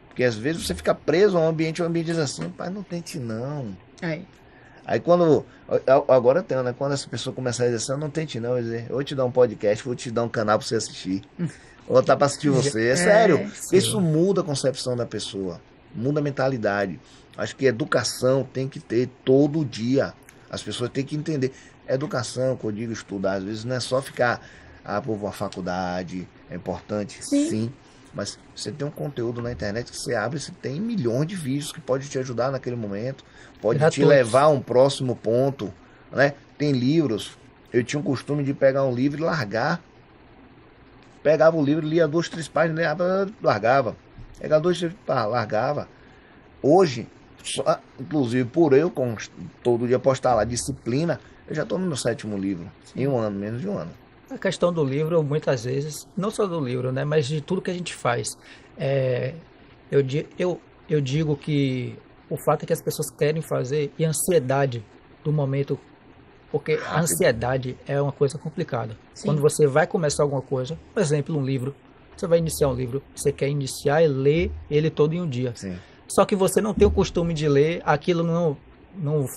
Porque às vezes você fica preso a um ambiente, o ambiente diz assim, pai, não tente não. É. Aí quando, agora tem, né? Quando essa pessoa começar a dizer assim, não tente não, eu vou te dar um podcast, vou te dar um canal pra você assistir. Vou botar pra assistir você. É sério. sim. Isso muda a concepção da pessoa. Muda a mentalidade. Acho que educação tem que ter todo dia. As pessoas têm que entender. Educação, que eu digo estudar, às vezes não é só ficar, por uma faculdade, é importante, sim. Mas você tem um conteúdo na internet que você abre, você tem milhões de vídeos que pode te ajudar naquele momento, pode te levar a um próximo ponto, né? Tem livros, eu tinha o costume de pegar um livro e largar. Pegava o livro, lia 2, 3 páginas, largava. Pegava 2, 3 páginas, largava. Hoje, inclusive por eu todo dia postar lá disciplina, eu já estou no meu 7º livro, em um ano, menos de um ano. A questão do livro, muitas vezes, não só do livro, né, mas de tudo que a gente faz. Eu digo que o fato é que as pessoas querem fazer e a ansiedade do momento, porque a ansiedade é uma coisa complicada. Sim. Quando você vai começar alguma coisa, por exemplo, um livro, você vai iniciar um livro, você quer iniciar e ler ele todo em um dia. Sim. Só que você não tem o costume de ler, aquilo não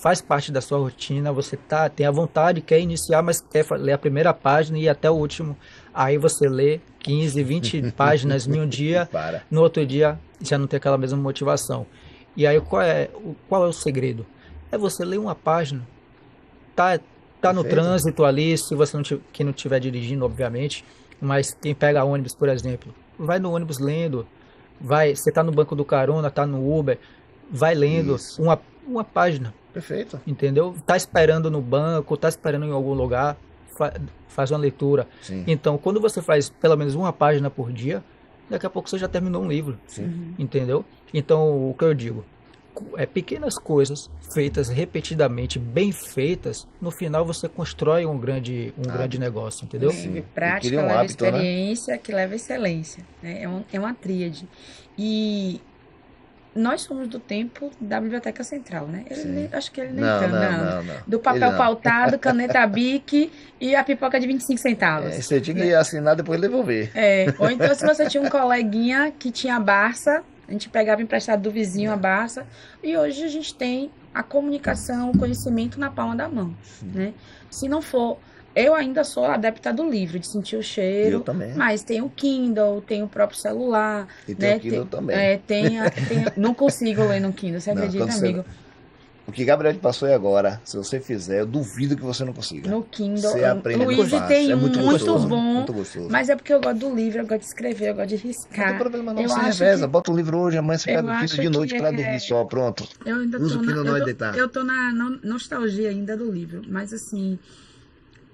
faz parte da sua rotina, você tem a vontade, quer iniciar, mas quer ler a primeira página e ir até o último. Aí você lê 15, 20 páginas em um dia, no outro dia já não tem aquela mesma motivação. E aí qual é o segredo? É você ler uma página, tá no trânsito ali, se você não estiver dirigindo, obviamente, mas quem pega ônibus, por exemplo, vai no ônibus lendo, você tá no banco do carona, tá no Uber, vai lendo uma página. Perfeito. Entendeu? Tá esperando no banco, tá esperando em algum lugar, faz uma leitura. Sim. Então, quando você faz pelo menos uma página por dia, daqui a pouco você já terminou um livro. Sim. Entendeu? Então, o que eu digo, pequenas coisas feitas repetidamente, bem feitas, no final você constrói um grande negócio, entendeu? Sim. Prática leva experiência, né? Que leva excelência. Né? É uma tríade. E nós somos do tempo da Biblioteca Central, né? Acho que ele nem não. Do papel pautado, caneta Bic e a pipoca de 25 centavos. Você tinha que assinar depois devolver. Ou então se você tinha um coleguinha que tinha a Barça, a gente pegava emprestado do vizinho a Barça. E hoje a gente tem a comunicação, o conhecimento na palma da mão, né? Se não for... Eu ainda sou adepta do livro, de sentir o cheiro. Eu também. Mas tem o Kindle, tem o próprio celular. E tem o Kindle também. Não consigo ler no Kindle, você acredita, amigo? O que Gabriel te passou agora, se você fizer, eu duvido que você não consiga. No Kindle, você aprende Luiz tem muito muito gostoso, bom. Muito gostoso. Mas é porque eu gosto do livro, eu gosto de escrever, eu gosto de riscar. Não tem problema não, você reveza. Bota o livro hoje, amanhã você pega o Kindle de noite pra dormir só, pronto. Eu ainda usa o Kindle na hora de deitar. Eu tô na nostalgia ainda do livro, mas assim...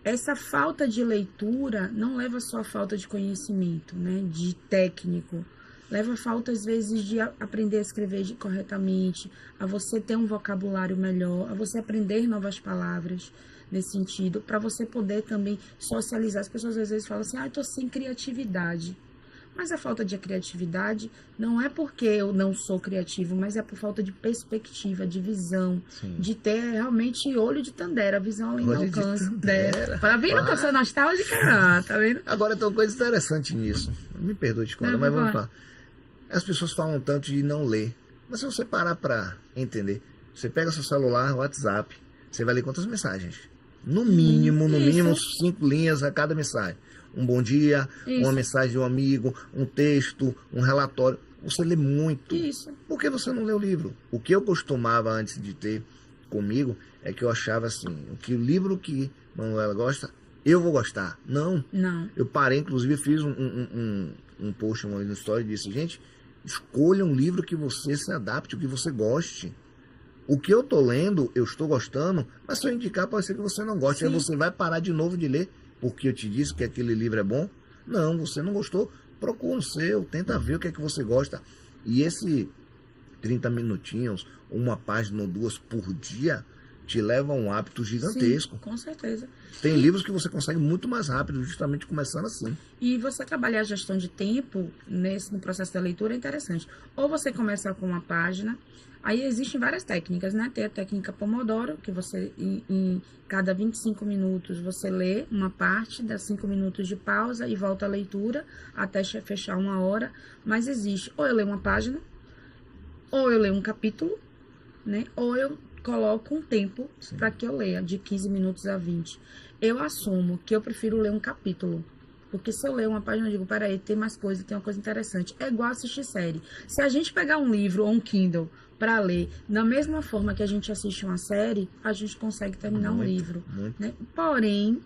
Essa falta de leitura não leva só a falta de conhecimento, né, de técnico. Leva a falta, às vezes, de aprender a escrever corretamente, a você ter um vocabulário melhor, a você aprender novas palavras nesse sentido, para você poder também socializar. As pessoas, às vezes, falam assim, eu tô sem criatividade. Mas a falta de criatividade não é porque eu não sou criativo, mas é por falta de perspectiva, de visão, de ter realmente olho de Tandera, visão além do alcance. Tá vendo que eu sou nostálgica? Tá vendo? Agora tem uma coisa interessante nisso. Me perdoe de conta, mas vamos falar. As pessoas falam tanto de não ler. Mas se você parar para entender, Você pega seu celular, WhatsApp, você vai ler quantas mensagens? No mínimo 5 linhas a cada mensagem. Um bom dia, uma mensagem de um amigo, um texto, um relatório. Você lê muito. Isso. Por que você não lê o livro? O que eu costumava antes de ter comigo é que eu achava assim, que o livro que Manuela gosta, eu vou gostar. Não. Eu parei, inclusive, fiz um post uma vez no story e disse, gente, escolha um livro que você se adapte, o que você goste. O que eu tô lendo, eu estou gostando, mas se eu indicar, pode ser que você não goste. Aí você vai parar de novo de ler, porque eu te disse que aquele livro é bom. Não, você não gostou, procura o seu, tenta ver o que é que você gosta. E esse 30 minutinhos, uma página ou duas por dia, te leva a um hábito gigantesco. Sim, com certeza. Tem livros que você consegue muito mais rápido, justamente começando assim. E você trabalhar a gestão de tempo no processo da leitura é interessante. Ou você começa com uma página, aí existem várias técnicas, né? Tem a técnica Pomodoro, que você, em cada 25 minutos, você lê uma parte, dá 5 minutos de pausa e volta à leitura até fechar 1 hora. Mas existe, ou eu leio uma página, ou eu leio um capítulo, né? Ou eu coloco um tempo para que eu leia, de 15 minutos a 20. Eu assumo que eu prefiro ler um capítulo. Porque se eu ler uma página, eu digo, peraí, tem mais coisa, tem uma coisa interessante. É igual assistir série. Se a gente pegar um livro ou um Kindle para ler, da mesma forma que a gente assiste uma série, a gente consegue terminar um livro. Né? Porém,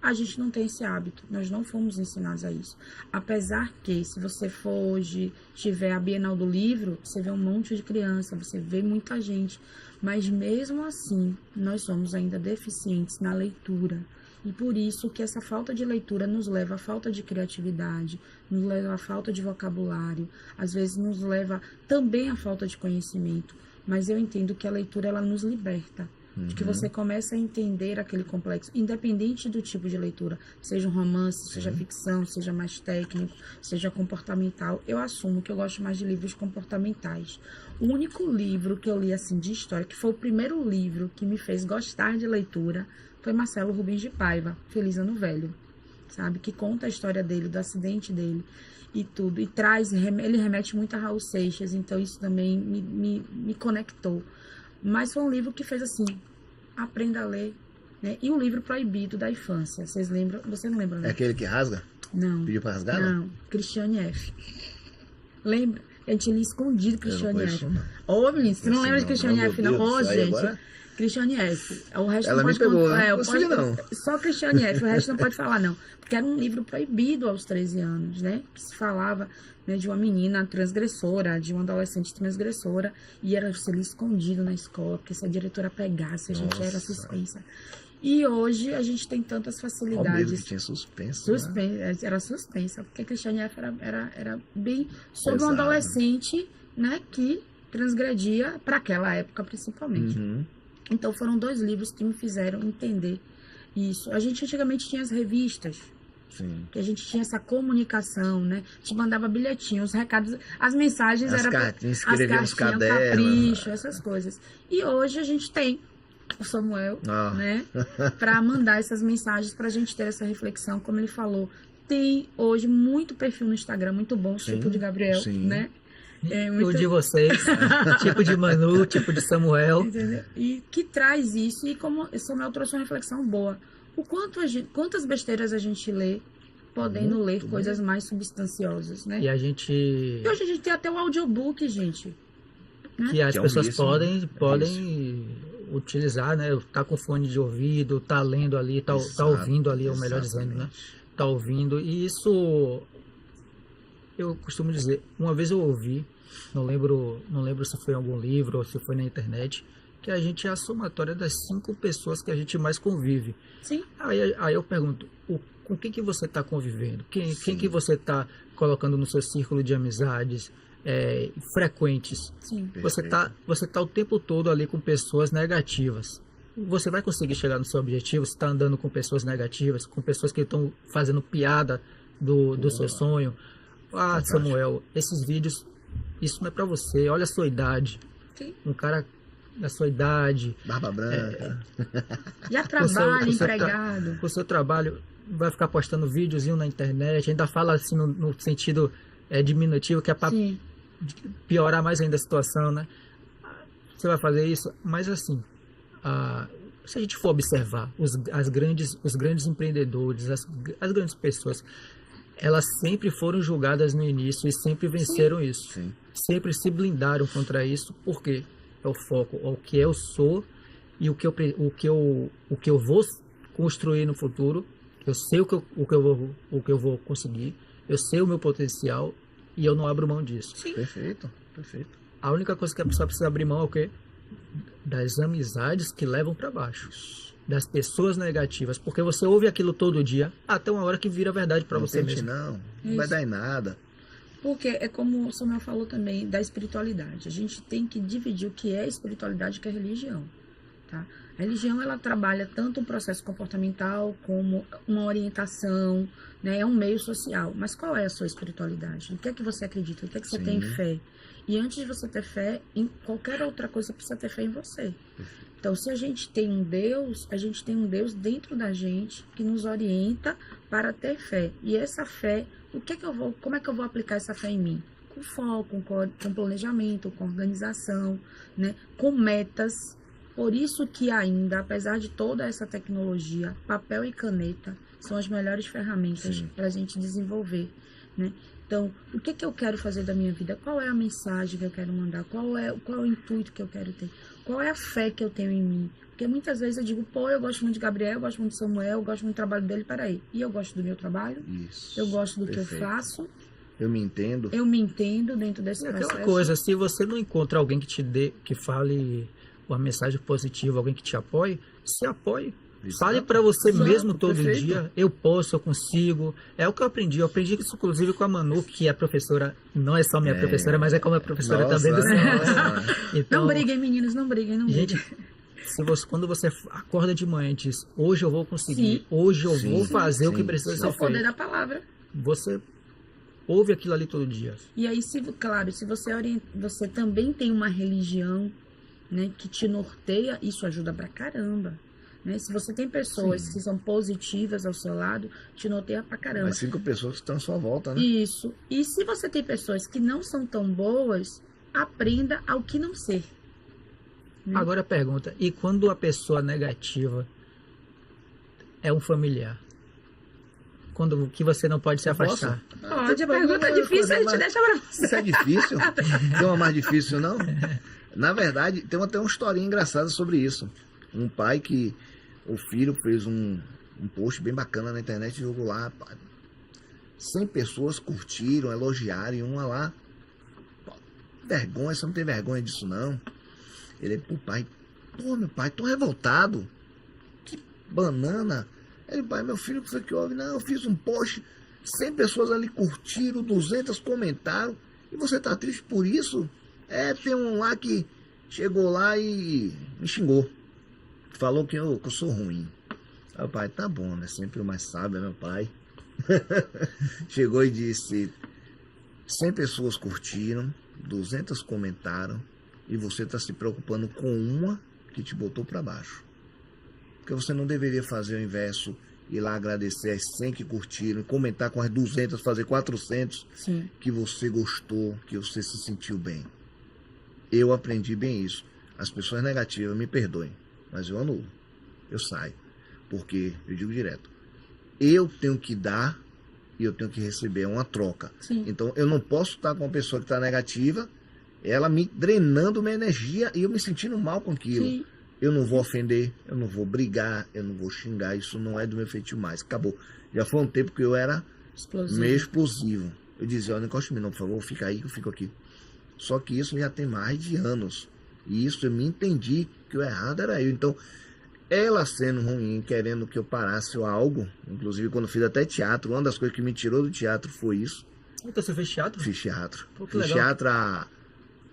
a gente não tem esse hábito. Nós não fomos ensinados a isso. Apesar que, se você for hoje, tiver a Bienal do Livro, você vê um monte de criança, você vê muita gente. Mas mesmo assim, nós somos ainda deficientes na leitura. E por isso que essa falta de leitura nos leva à falta de criatividade, nos leva à falta de vocabulário, às vezes nos leva também à falta de conhecimento. Mas eu entendo que a leitura, ela nos liberta. De que você começa a entender aquele complexo, independente do tipo de leitura, seja um romance, seja ficção, seja mais técnico, seja comportamental. Eu assumo que eu gosto mais de livros comportamentais. O único livro que eu li assim de história, que foi o primeiro livro que me fez gostar de leitura, foi Marcelo Rubens de Paiva, Feliz Ano Velho, sabe? Que conta a história dele, do acidente dele e tudo. E ele remete muito a Raul Seixas, então isso também me conectou. Mas foi um livro que fez assim, aprenda a ler, né? E um livro proibido da infância. Vocês lembram? Você não lembra, né? É aquele que rasga? Não. Pediu pra rasgar? Não, Christiane F. Lembra? A gente lia escondido Christiane F. Ô, menino, você não lembra de Christiane F, não? Ô, gente. Agora... Christiane F. O resto ela não me pode pegou, não. Só Christiane F. O resto não pode falar, não. Porque era um livro proibido aos 13 anos, né? Que se falava, né, de uma menina transgressora, de uma adolescente transgressora. E era ser escondido na escola, porque se a diretora pegasse, a gente era suspensa. E hoje a gente tem tantas facilidades. Mesmo que tinha suspensa. Né? Era suspensa, porque Christiane F. era bem sobre um adolescente, né, que transgredia para aquela época, principalmente. Então, foram 2 livros que me fizeram entender isso. A gente antigamente tinha as revistas, que a gente tinha essa comunicação, né? A gente mandava bilhetinhos, os recados, as mensagens eram... Escrevia nos cadernos. Capricho, essas coisas. E hoje a gente tem o Samuel, né? Para mandar essas mensagens, para a gente ter essa reflexão, como ele falou. Tem hoje muito perfil no Instagram, muito bom, tipo de Gabriel, né? O de vocês, tipo de Manu, tipo de Samuel. Entendeu? E que traz isso, e como Samuel trouxe uma reflexão boa. Quantas besteiras a gente lê, podendo ler coisas mais substanciosas, né? E a gente... E hoje a gente tem até o audiobook, gente. Né? Que as pessoas podem utilizar, né? Tá com fone de ouvido, tá lendo ali, tá ouvindo ali, ou melhor dizendo, né? Tá ouvindo. E isso... Eu costumo dizer, uma vez eu ouvi, não lembro se foi em algum livro ou se foi na internet, que a gente é a somatória das 5 pessoas que a gente mais convive. Sim. Aí eu pergunto, com quem que você está convivendo? Quem que você está colocando no seu círculo de amizades frequentes? Sim. Você tá o tempo todo ali com pessoas negativas. Você vai conseguir chegar no seu objetivo se está andando com pessoas negativas, com pessoas que estão fazendo piada do seu sonho? Samuel, esses vídeos, isso não é pra você. Olha a sua idade. Sim. Um cara da sua idade. Barba branca. Já trabalha, empregado. O seu trabalho vai ficar postando videozinho na internet. Ainda fala assim no sentido diminutivo, que é pra piorar mais ainda a situação, né? você vai fazer isso, mas assim, se a gente for observar os grandes empreendedores, as grandes pessoas, elas sempre foram julgadas no início e sempre venceram isso. Sim. Sempre se blindaram contra isso, porque é o foco, o que eu sou e o que eu vou construir no futuro. Eu sei o que eu vou conseguir, eu sei o meu potencial e eu não abro mão disso. Sim. Perfeito, perfeito. A única coisa que a pessoa precisa abrir mão é o quê? Das amizades que levam para baixo. Das pessoas negativas. Porque você ouve aquilo todo dia, até uma hora que vira verdade para você mesmo. Não vai dar em nada. Porque é como o Samuel falou também, da espiritualidade. A gente tem que dividir o que é espiritualidade e o que é religião. Tá? A religião, ela trabalha tanto um processo comportamental como uma orientação, né? É um meio social. Mas qual é a sua espiritualidade? O que é que você acredita? O que é que você tem fé? E antes de você ter fé em qualquer outra coisa, você precisa ter fé em você. Então, se a gente tem um Deus, a gente tem um Deus dentro da gente que nos orienta para ter fé. E essa fé, como é que eu vou aplicar essa fé em mim? Com foco, com planejamento, com organização, né? Com metas. Por isso que ainda, apesar de toda essa tecnologia, papel e caneta são as melhores ferramentas para a gente desenvolver, né? Então, o que eu quero fazer da minha vida? Qual é a mensagem que eu quero mandar? Qual é o intuito que eu quero ter? Qual é a fé que eu tenho em mim? Porque muitas vezes eu digo, eu gosto muito de Gabriel, eu gosto muito de Samuel, eu gosto muito do trabalho dele, peraí. E eu gosto do meu trabalho? Isso. Eu gosto do que eu faço? Eu me entendo? Eu me entendo dentro desse processo? Aquela coisa, se você não encontra alguém que te dê, que fale uma mensagem positiva, alguém que te apoie, se apoie. Fale para você mesmo todo dia, eu posso, eu consigo. É o que eu aprendi. Eu aprendi isso, inclusive, com a Manu, que é professora, não é só minha professora, mas é como a professora também do Então, não briguem, meninos, não briguem, não briguem. Gente, quando você acorda de manhã e diz, hoje eu vou conseguir, hoje eu vou fazer o que precisa ser feito. É o poder da palavra. Você ouve aquilo ali todo dia. E aí, se você também tem uma religião, né, que te norteia, isso ajuda pra caramba. Né? Se você tem pessoas que são positivas ao seu lado, te norteia pra caramba. Mas 5 pessoas que estão à sua volta, né? Isso. E se você tem pessoas que não são tão boas, aprenda ao que não ser. Né? Agora pergunta, e quando a pessoa negativa é um familiar? Quando que você não pode se afastar? Pode, a pergunta é difícil, a gente deixa pra você. Isso é difícil? Tem uma mais difícil, não? Na verdade, tem até uma historinha engraçada sobre isso. Um pai que o filho fez um post bem bacana na internet e jogou lá. 100 pessoas curtiram, elogiaram, e uma lá, vergonha, você não tem vergonha disso não? Ele, pai, meu pai, tô revoltado. Que banana. Ele, pai, meu filho, o que foi que houve? Não, eu fiz um post, 100 pessoas ali curtiram, 200 comentaram, e você tá triste por isso? Tem um lá que chegou lá e me xingou. Falou que eu sou ruim. Aí o pai, tá bom, né? Sempre o mais sábio é meu pai. Chegou e disse, 100 pessoas curtiram, 200 comentaram, e você está se preocupando com uma que te botou para baixo. Porque você não deveria fazer o inverso, ir lá agradecer as 100 que curtiram, comentar com as 200, fazer 400, que você gostou, que você se sentiu bem. Eu aprendi bem isso. As pessoas negativas me perdoem, mas eu anulo, eu saio. Porque, eu digo direto, eu tenho que dar e eu tenho que receber, é uma troca. Então, eu não posso estar com uma pessoa que está negativa, ela me drenando minha energia e eu me sentindo mal com aquilo. Eu não vou ofender, eu não vou brigar, eu não vou xingar, isso não é do meu feitio mais. Acabou. Já foi um tempo que eu era meio explosivo. Eu dizia, não encoste em mim não, por favor, fica aí que eu fico aqui. Só que isso já tem mais de anos. E isso eu me entendi que o errado era eu. Então, ela sendo ruim, querendo que eu parasse algo, inclusive quando fiz até teatro, uma das coisas que me tirou do teatro foi isso. Então você fez teatro? Fiz teatro. Pô, que fiz legal. teatro há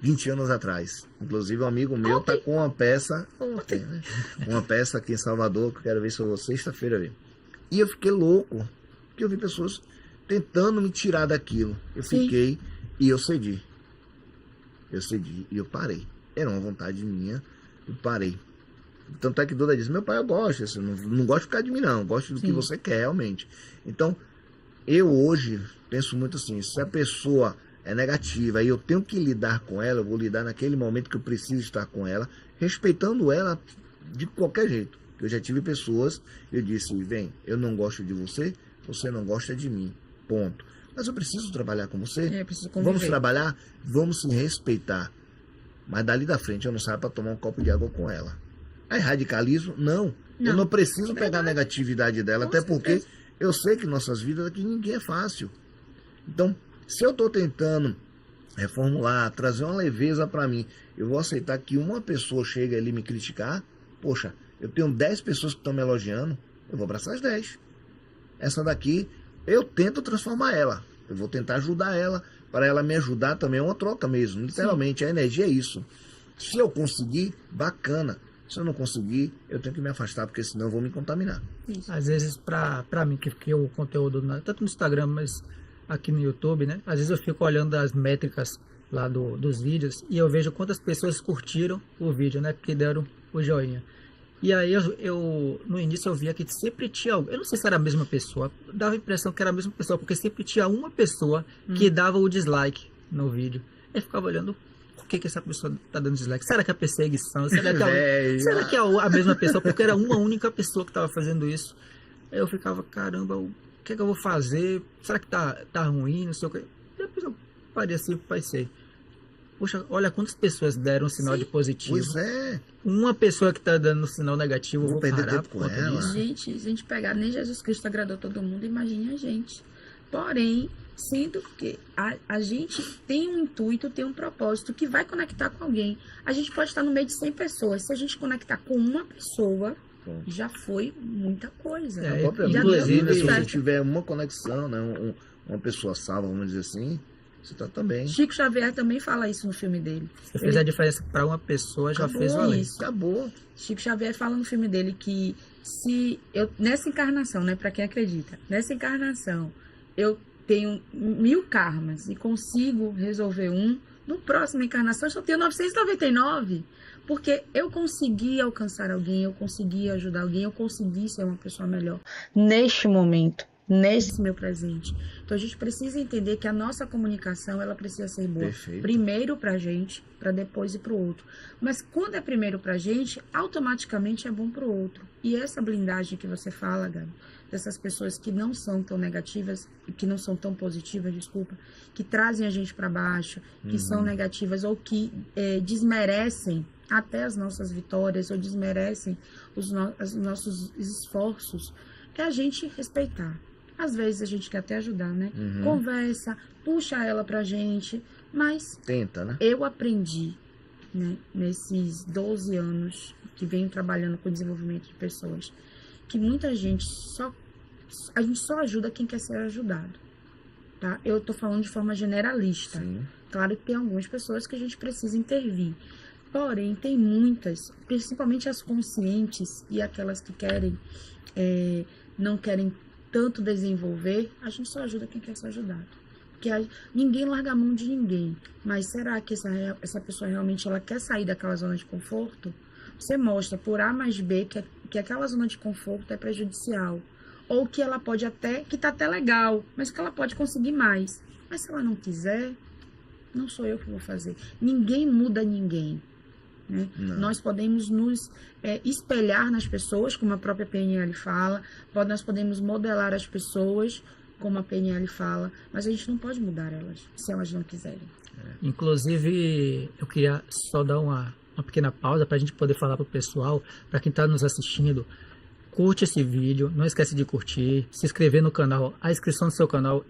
20 anos atrás. Inclusive um amigo meu tá com uma peça, né? Uma peça aqui em Salvador, que eu quero ver se eu vou sexta-feira ver. E eu fiquei louco, porque eu vi pessoas tentando me tirar daquilo. Eu fiquei e eu cedi. Eu cedi e eu parei. Era uma vontade minha, eu parei. Tanto é que Duda diz, meu pai, eu gosto, assim, não gosto de ficar de mim não, eu gosto do que você quer realmente. Então, eu hoje penso muito assim, se a pessoa é negativa, e eu tenho que lidar com ela, eu vou lidar naquele momento que eu preciso estar com ela, respeitando ela de qualquer jeito. Eu já tive pessoas, eu disse, vem, eu não gosto de você, você não gosta de mim, ponto. Mas eu preciso trabalhar com você, vamos trabalhar, vamos se respeitar. Mas dali da frente eu não saio para tomar um copo de água com ela. Aí radicalismo, não. Eu não preciso pegar a negatividade dela, até porque eu sei que nossas vidas aqui ninguém é fácil. Então, se eu estou tentando reformular, trazer uma leveza para mim, eu vou aceitar que uma pessoa chega ali me criticar, poxa, eu tenho 10 pessoas que estão me elogiando, eu vou abraçar as 10. Essa daqui, eu tento transformar ela, eu vou tentar ajudar ela, para ela me ajudar também, é uma troca mesmo, literalmente, a energia é isso. Se eu conseguir, bacana. Se eu não conseguir, eu tenho que me afastar, porque senão eu vou me contaminar. Isso. Às vezes, para mim, que o conteúdo, tanto no Instagram, mas aqui no YouTube, né? Às vezes eu fico olhando as métricas lá dos vídeos e eu vejo quantas pessoas curtiram o vídeo, né? Porque deram o joinha. E aí eu no início eu via que sempre tinha, eu não sei se era a mesma pessoa, dava a impressão que era a mesma pessoa, porque sempre tinha uma pessoa que dava o dislike no vídeo. Eu ficava olhando, por que essa pessoa tá dando dislike? Será que é perseguição? Será que é a mesma pessoa? Porque era uma única pessoa que estava fazendo isso. Aí eu ficava, caramba, o que é que eu vou fazer? Será que tá ruim? Não sei o que. Depois eu parei assim, pensei. Poxa, olha quantas pessoas deram um sinal de positivo. Pois é. Uma pessoa que tá dando um sinal negativo, eu vou perder parar tempo com ela. Gente, se a gente pegar, nem Jesus Cristo agradou todo mundo, imagine a gente. Porém, sendo que a gente tem um intuito, tem um propósito que vai conectar com alguém. A gente pode estar no meio de 100 pessoas. Se a gente conectar com uma pessoa, já foi muita coisa. Inclusive, se você tiver uma conexão, né, uma pessoa salva, vamos dizer assim, você tá também. Chico Xavier também fala isso no filme dele. Você fez a diferença para uma pessoa, já fez valer. Acabou. Chico Xavier fala no filme dele que se eu, nessa encarnação, né, para quem acredita, nessa encarnação, eu tenho 1000 karmas e consigo resolver um, no próximo encarnação eu só tenho 999. Porque eu consegui alcançar alguém, eu consegui ajudar alguém, eu consegui ser uma pessoa melhor neste momento, nesse meu presente. Então a gente precisa entender que a nossa comunicação, ela precisa ser boa. Perfeito. Primeiro pra gente, pra depois ir pro outro. Mas quando é primeiro pra gente, automaticamente é bom pro outro. E essa blindagem que você fala, Gabi, dessas pessoas que não são tão negativas, que não são tão positivas, desculpa, que trazem a gente para baixo, que são negativas ou que desmerecem até as nossas vitórias ou desmerecem os nossos esforços, é a gente respeitar. Às vezes a gente quer até ajudar, né? Conversa, puxa ela pra gente, mas tenta, né? Eu aprendi, né, nesses 12 anos que venho trabalhando com o desenvolvimento de pessoas, que muita gente a gente só ajuda quem quer ser ajudado, tá? Eu tô falando de forma generalista. Sim. Claro que tem algumas pessoas que a gente precisa intervir. Porém, tem muitas, principalmente as conscientes e aquelas que querem, não querem tanto desenvolver, a gente só ajuda quem quer ser ajudado. Porque ninguém larga a mão de ninguém. Mas será que essa pessoa realmente ela quer sair daquela zona de conforto? Você mostra por A mais B que aquela zona de conforto é prejudicial. Ou que ela pode até, que tá até legal, mas que ela pode conseguir mais. Mas se ela não quiser, não sou eu que vou fazer. Ninguém muda ninguém. Né? Nós podemos nos espelhar nas pessoas, como a própria PNL fala, nós podemos modelar as pessoas, como a PNL fala, mas a gente não pode mudar elas, se elas não quiserem. Inclusive, eu queria só dar uma pequena pausa para a gente poder falar para o pessoal, para quem está nos assistindo. Curte esse vídeo, não esquece de curtir, se inscrever no canal. A inscrição no seu canal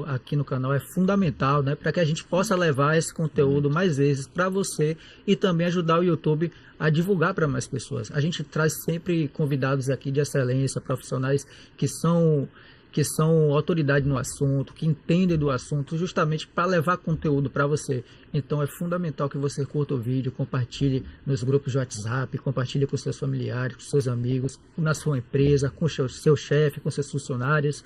aqui no canal é fundamental, né, para que a gente possa levar esse conteúdo mais vezes para você e também ajudar o YouTube a divulgar para mais pessoas. A gente traz sempre convidados aqui de excelência, profissionais que são autoridade no assunto, que entendem do assunto, justamente para levar conteúdo para você. Então é fundamental que você curta o vídeo, compartilhe nos grupos de WhatsApp, compartilhe com seus familiares, com seus amigos, na sua empresa, com seu chefe, com seus funcionários,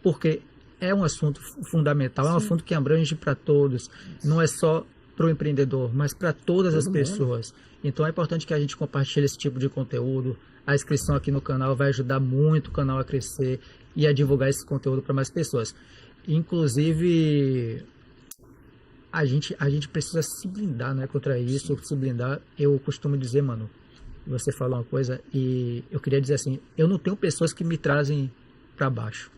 porque é um assunto fundamental, é um assunto que abrange para todos, não é só para o empreendedor, mas para todas as pessoas. Então é importante que a gente compartilhe esse tipo de conteúdo. A inscrição aqui no canal vai ajudar muito o canal a crescer e a divulgar esse conteúdo para mais pessoas. Inclusive, a gente precisa se blindar, né, contra isso, se blindar. Eu costumo dizer, mano, você falou uma coisa e eu queria dizer assim, eu não tenho pessoas que me trazem para baixo.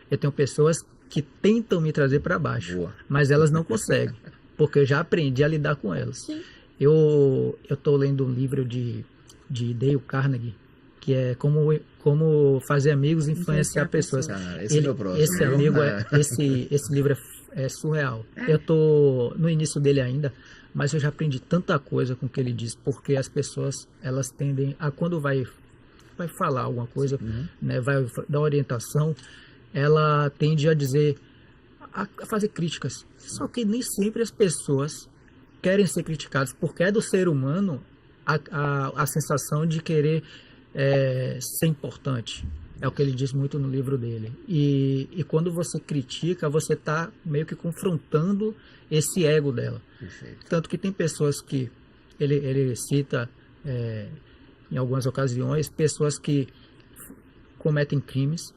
Eu tenho pessoas que tentam me trazer para baixo, Boa. mas elas não conseguem, porque eu já aprendi a lidar com elas. Sim. Eu tô lendo um livro de Dale Carnegie, que é como fazer amigos e influenciar pessoas. Ah, esse é meu próximo. Esse amigo, esse livro é surreal. Eu tô no início dele ainda, mas eu já aprendi tanta coisa com o que ele diz, porque as pessoas, elas tendem a, quando vai falar alguma coisa, né, vai dar orientação, ela tende a dizer, a fazer críticas. Só que nem sempre as pessoas querem ser criticadas, porque é do ser humano a sensação de querer ser importante. É o que ele diz muito no livro dele. E quando você critica, você está meio que confrontando esse ego dela. Perfeito. Tanto que tem pessoas que ele cita em algumas ocasiões, pessoas que cometem crimes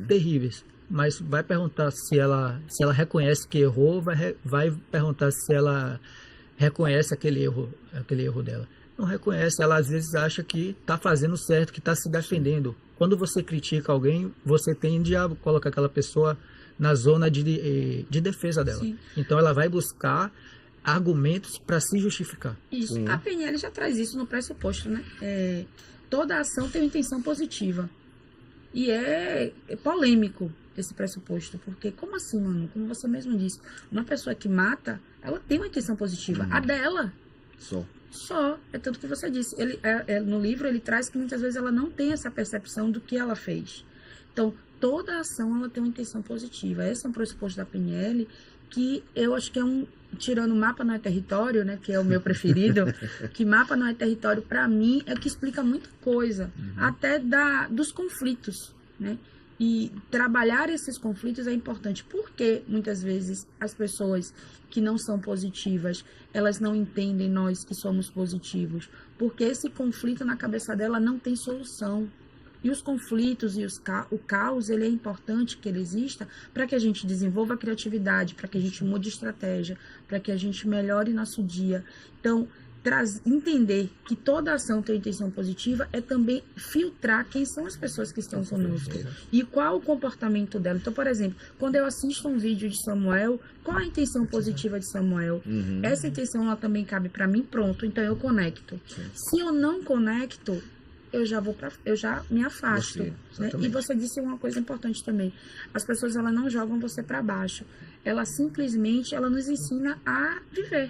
terríveis, mas vai perguntar se ela reconhece que errou, vai perguntar se ela reconhece aquele erro dela. Não reconhece, ela às vezes acha que está fazendo certo, que está se defendendo. Quando você critica alguém, você tende a colocar aquela pessoa na zona de defesa dela. Sim. Então ela vai buscar argumentos para se justificar. Isso. Sim. A PNL já traz isso no pressuposto, né? Toda ação tem uma intenção positiva. E é polêmico esse pressuposto, porque como assim, mano? Como você mesmo disse, uma pessoa que mata, ela tem uma intenção positiva. A dela só. É tanto que você disse. No livro ele traz que muitas vezes ela não tem essa percepção do que ela fez. Então, toda ação ela tem uma intenção positiva. Esse é um pressuposto da PNL que eu acho que tirando mapa não é território, né, que é o meu preferido, que mapa não é território, para mim, é que explica muita coisa, até dos conflitos, né? E trabalhar esses conflitos é importante, porque muitas vezes as pessoas que não são positivas, elas não entendem nós que somos positivos, porque esse conflito na cabeça dela não tem solução. E os conflitos e o caos, ele é importante que ele exista para que a gente desenvolva a criatividade, para que a gente mude estratégia, para que a gente melhore nosso dia. Então, entender que toda ação tem intenção positiva é também filtrar quem são as pessoas que estão conosco e qual o comportamento dela. Então, por exemplo, quando eu assisto um vídeo de Samuel, qual a intenção positiva de Samuel? Essa intenção ela também cabe para mim, pronto, então eu conecto. Se eu não conecto, eu já me afasto, né? E você disse uma coisa importante também. As pessoas, elas não jogam você para baixo. Ela simplesmente, ela nos ensina a viver.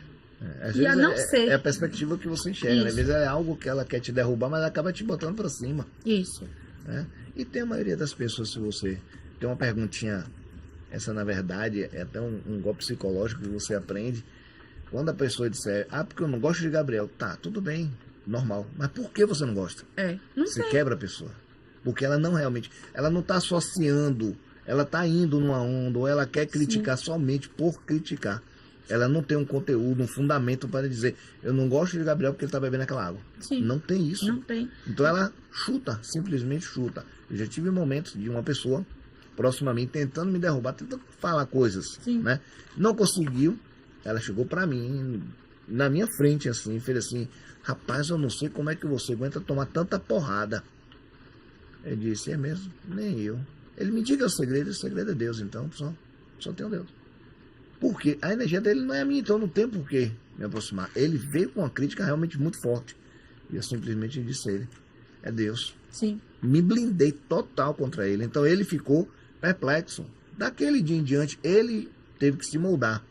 Às E vezes a não ser. É a perspectiva que você enxerga, né? Às Isso. vezes é algo que ela quer te derrubar, mas ela acaba te botando para cima, Isso. né? E tem a maioria das pessoas, se você tem uma perguntinha, essa na verdade é até um golpe psicológico que você aprende. Quando a pessoa disser, porque eu não gosto de Gabriel, tá, tudo bem, normal. Mas por que você não gosta? Não Você sei. quebra a pessoa. Porque ela não está associando, ela está indo numa onda, ou ela quer criticar somente por criticar. Ela não tem um conteúdo, um fundamento para dizer, eu não gosto de Gabriel porque ele está bebendo aquela água. Sim. Não tem isso. Não tem. Então ela chuta, simplesmente chuta. Eu já tive momentos de uma pessoa próxima a mim tentando me derrubar, tentando falar coisas, Sim. né? Não conseguiu. Ela chegou para mim, na minha frente, assim, fez assim, rapaz, eu não sei como é que você aguenta tomar tanta porrada. Eu disse, é mesmo? Nem eu. Ele me diga o segredo é Deus, então, só tem um Deus. Porque a energia dele não é a minha, então não tem por que me aproximar. Ele veio com uma crítica realmente muito forte. E eu simplesmente disse a ele, é Deus. Sim. Me blindei total contra ele. Então ele ficou perplexo. Daquele dia em diante, ele teve que se moldar.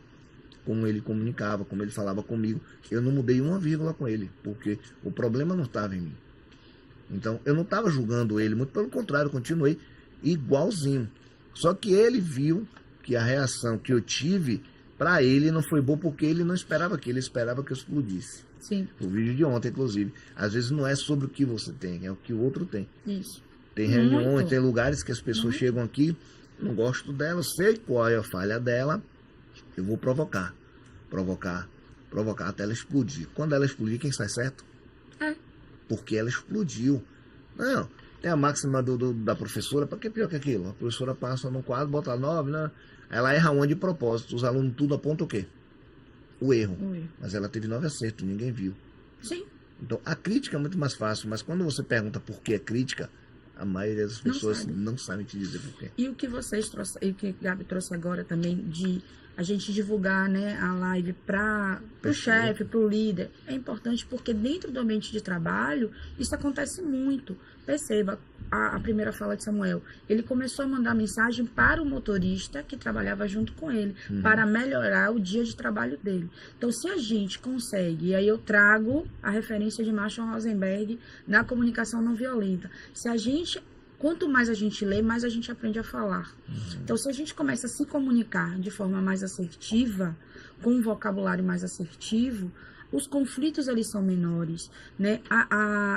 Como ele comunicava, como ele falava comigo. Eu não mudei uma vírgula com ele, porque o problema não estava em mim. Então, eu não estava julgando ele, muito pelo contrário, eu continuei igualzinho. Só que ele viu que a reação que eu tive, para ele, não foi boa, porque ele não esperava aquilo, ele esperava que eu explodisse. Sim. O vídeo de ontem, inclusive. Às vezes não é sobre o que você tem, é o que o outro tem. Isso. Tem reuniões, Muito. tem lugares que as pessoas chegam aqui, não gosto dela, sei qual é a falha dela, eu vou provocar até ela explodir. Quando ela explodir, quem sai certo? Porque ela explodiu. Não, tem a máxima da professora, para que pior que aquilo? A professora passa no quadro, bota 9, né? Ela erra uma de propósito, os alunos tudo apontam o quê? o erro. O erro. Mas ela teve 9 acertos, ninguém viu. Sim. Então, a crítica é muito mais fácil, mas quando você pergunta por que é crítica, a maioria das pessoas não sabe te dizer por quê. E o que vocês trouxeram, e o que Gabi trouxe agora também, de a gente divulgar, né, a live para o chefe, para o líder, é importante porque dentro do ambiente de trabalho, isso acontece muito. Perceba, a primeira fala de Samuel, ele começou a mandar mensagem para o motorista que trabalhava junto com ele, para melhorar o dia de trabalho dele. Então, se a gente consegue, e aí eu trago a referência de Marshall Rosenberg na comunicação não violenta, se a gente, quanto mais a gente lê, mais a gente aprende a falar. Então, se a gente começa a se comunicar de forma mais assertiva, com um vocabulário mais assertivo, os conflitos eles são menores, né?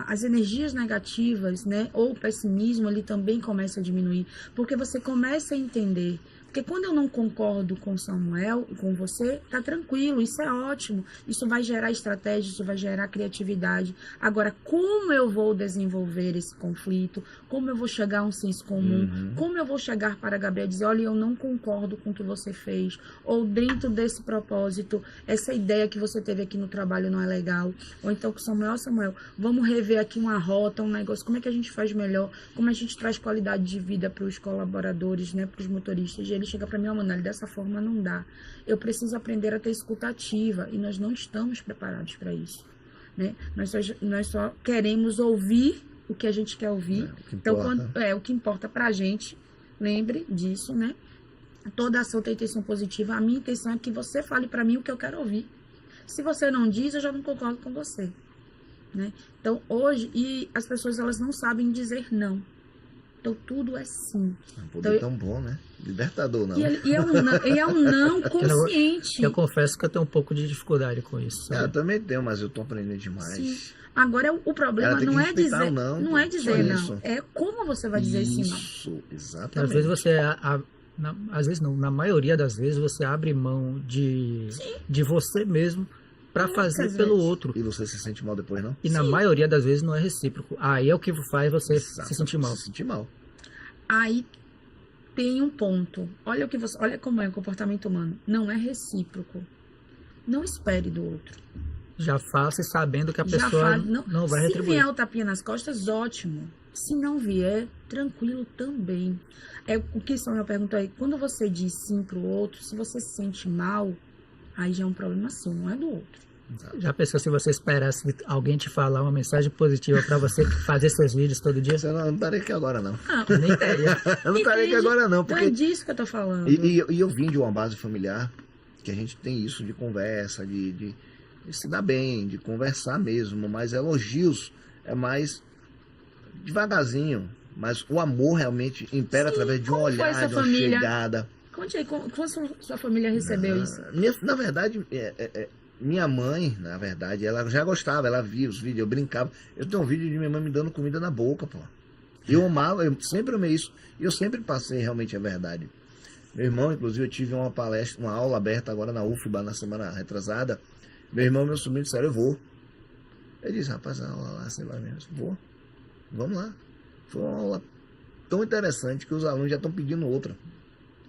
As energias negativas, né? Ou o pessimismo ele também começa a diminuir, porque você começa a entender. Porque quando eu não concordo com Samuel, com você, tá tranquilo, isso é ótimo. Isso vai gerar estratégia, isso vai gerar criatividade. Agora, como eu vou desenvolver esse conflito? Como eu vou chegar a um senso comum? Como eu vou chegar para a Gabriela e dizer, olha, eu não concordo com o que você fez. Ou dentro desse propósito, essa ideia que você teve aqui no trabalho não é legal. Ou então com Samuel, vamos rever aqui uma rota, um negócio. Como é que a gente faz melhor? Como a gente traz qualidade de vida para os colaboradores, né, para os motoristas? Ele chega para mim, Manali, dessa forma não dá. Eu preciso aprender a ter escuta ativa e nós não estamos preparados para isso, né? Nós só queremos ouvir o que a gente quer ouvir. Então, o que importa para a gente, lembre disso, né? Toda ação tem intenção positiva. A minha intenção é que você fale para mim o que eu quero ouvir. Se você não diz, eu já não concordo com você, né? Então, hoje, e as pessoas elas não sabem dizer não. Então, tudo é sim. É um poder tão bom, né? Libertador, não. E é um não consciente. Eu confesso que eu tenho um pouco de dificuldade com isso. Eu também tenho, mas eu tô aprendendo demais. Sim. Agora, o problema não é dizer não. É dizer não. É como você vai dizer esse não. Isso, exatamente. Às vezes você... às vezes não, na maioria das vezes você abre mão de você mesmo para fazer pelo outro. E você se sente mal depois, não? E na maioria das vezes não é recíproco. Aí é o que faz você se sentir mal. Se sentir mal. Aí tem um ponto. Olha como é o comportamento humano. Não é recíproco. Não espere do outro. Já faça sabendo que a pessoa não vai retribuir. Se vier o tapinha nas costas, ótimo. Se não vier, tranquilo também. O que Samuel perguntou aí, quando você diz sim pro outro, se você se sente mal, aí já é um problema seu, não é do outro. Já pensou se você esperasse alguém te falar uma mensagem positiva para você fazer seus vídeos todo dia? Eu não estaria aqui agora, não. Nem ideia. Eu não estaria aqui agora, não. Porque... é disso que eu tô falando. E eu vim de uma base familiar que a gente tem isso de conversa, de se dar bem, de conversar mesmo, mas elogios é mais devagarzinho. Mas o amor realmente impera através de um olhar, de uma chegada. Conte aí, como sua família recebeu isso? Na verdade, minha mãe, na verdade, ela já gostava, ela via os vídeos, eu brincava. Eu tenho um vídeo de minha mãe me dando comida na boca, pô. Eu amava, eu sempre amei isso. E eu sempre passei realmente a verdade. Meu irmão, inclusive, eu tive uma palestra, uma aula aberta agora na UFBA, na semana retrasada. Meu irmão e meu sobrinho disseram, eu vou. Eu disse, rapaz, a aula lá, você vai mesmo? Vou. Vamos lá. Foi uma aula tão interessante que os alunos já estão pedindo outra.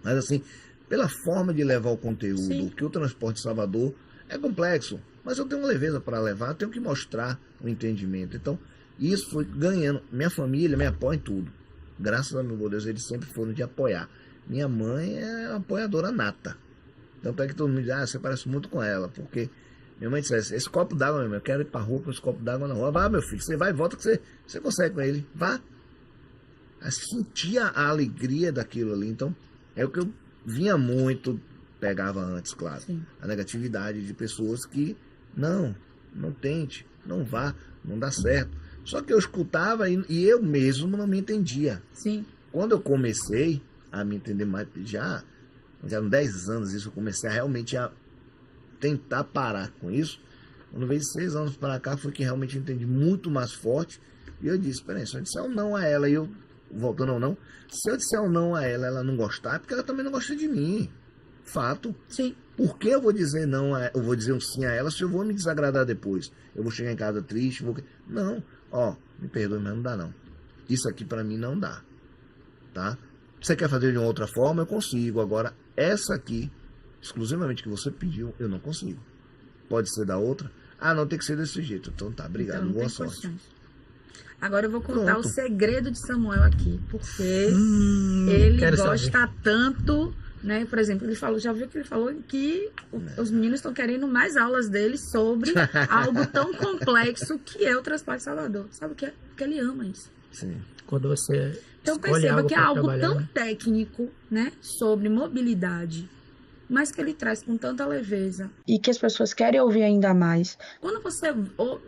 Mas assim, pela forma de levar o conteúdo, Sim. que o transporte de Salvador é complexo, mas eu tenho uma leveza para levar, eu tenho que mostrar o entendimento. Então, isso foi ganhando. Minha família me apoia em tudo. Graças a meu Deus, eles sempre foram de apoiar. Minha mãe é uma apoiadora nata. Tanto é que todo mundo diz, você parece muito com ela, porque minha mãe disse, esse copo d'água, meu irmão, eu quero ir para a rua com esse copo d'água na rua. Vá, meu filho, você vai e volta que você consegue com ele. Vá. Sentia a alegria daquilo ali. Então, é o que eu vinha muito, pegava antes, claro. Sim. A negatividade de pessoas que, não tente, não vá, não dá certo. Só que eu escutava e eu mesmo não me entendia. Sim. Quando eu comecei a me entender mais, já há 10 anos isso, eu comecei a realmente a tentar parar com isso. Quando veio 6 anos para cá, foi que realmente eu entendi muito mais forte. E eu disse, peraí, se eu disser um não a ela, e eu, voltando ao não, se eu disser um não a ela não gostar, é porque ela também não gosta de mim. Fato. Sim. Por que eu vou dizer não eu vou dizer um sim a ela se eu vou me desagradar depois? Eu vou chegar em casa triste, Não, me perdoe, mas não dá não. Isso aqui para mim não dá. Tá? Você quer fazer de uma outra forma, eu consigo. Agora, essa aqui, exclusivamente que você pediu, eu não consigo. pode ser da outra. Ah, não, tem que ser desse jeito. Então tá, obrigado, Então, não boa tem sorte. condições. Agora eu vou contar Pronto. o segredo de Samuel aqui, porque ele quero gosta saber. tanto, né? Por exemplo, ele falou, já viu que ele falou que os meninos estão querendo mais aulas dele sobre algo tão complexo que é o transporte Salvador. Sabe o que é? Porque ele ama isso. Sim. Quando você Então escolhe perceba algo que é pra algo trabalhar, tão né? técnico, né, sobre mobilidade, mas que ele traz com tanta leveza e que as pessoas querem ouvir ainda mais. Quando você,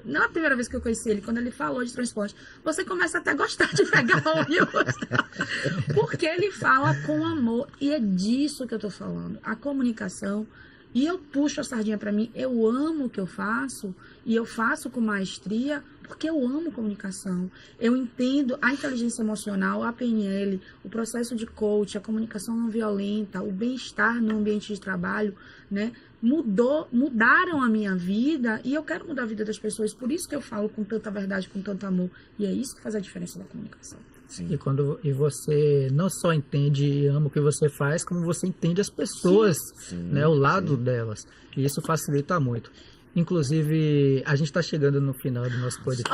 na primeira vez que eu conheci ele, quando ele falou de transporte, você começa até a gostar de pegar ônibus, porque ele fala com amor, e é disso que eu tô falando, a comunicação. E eu puxo a sardinha para mim, eu amo o que eu faço, e eu faço com maestria, porque eu amo comunicação. Eu entendo a inteligência emocional, a PNL, o processo de coach, a comunicação não violenta, o bem-estar no ambiente de trabalho, né? Mudaram a minha vida, e eu quero mudar a vida das pessoas, por isso que eu falo com tanta verdade, com tanto amor. E é isso que faz a diferença da comunicação. Sim. E você não só entende e ama o que você faz, como você entende as pessoas, Sim, né, o lado delas. E isso facilita muito. Inclusive, a gente está chegando no final do nosso podcast.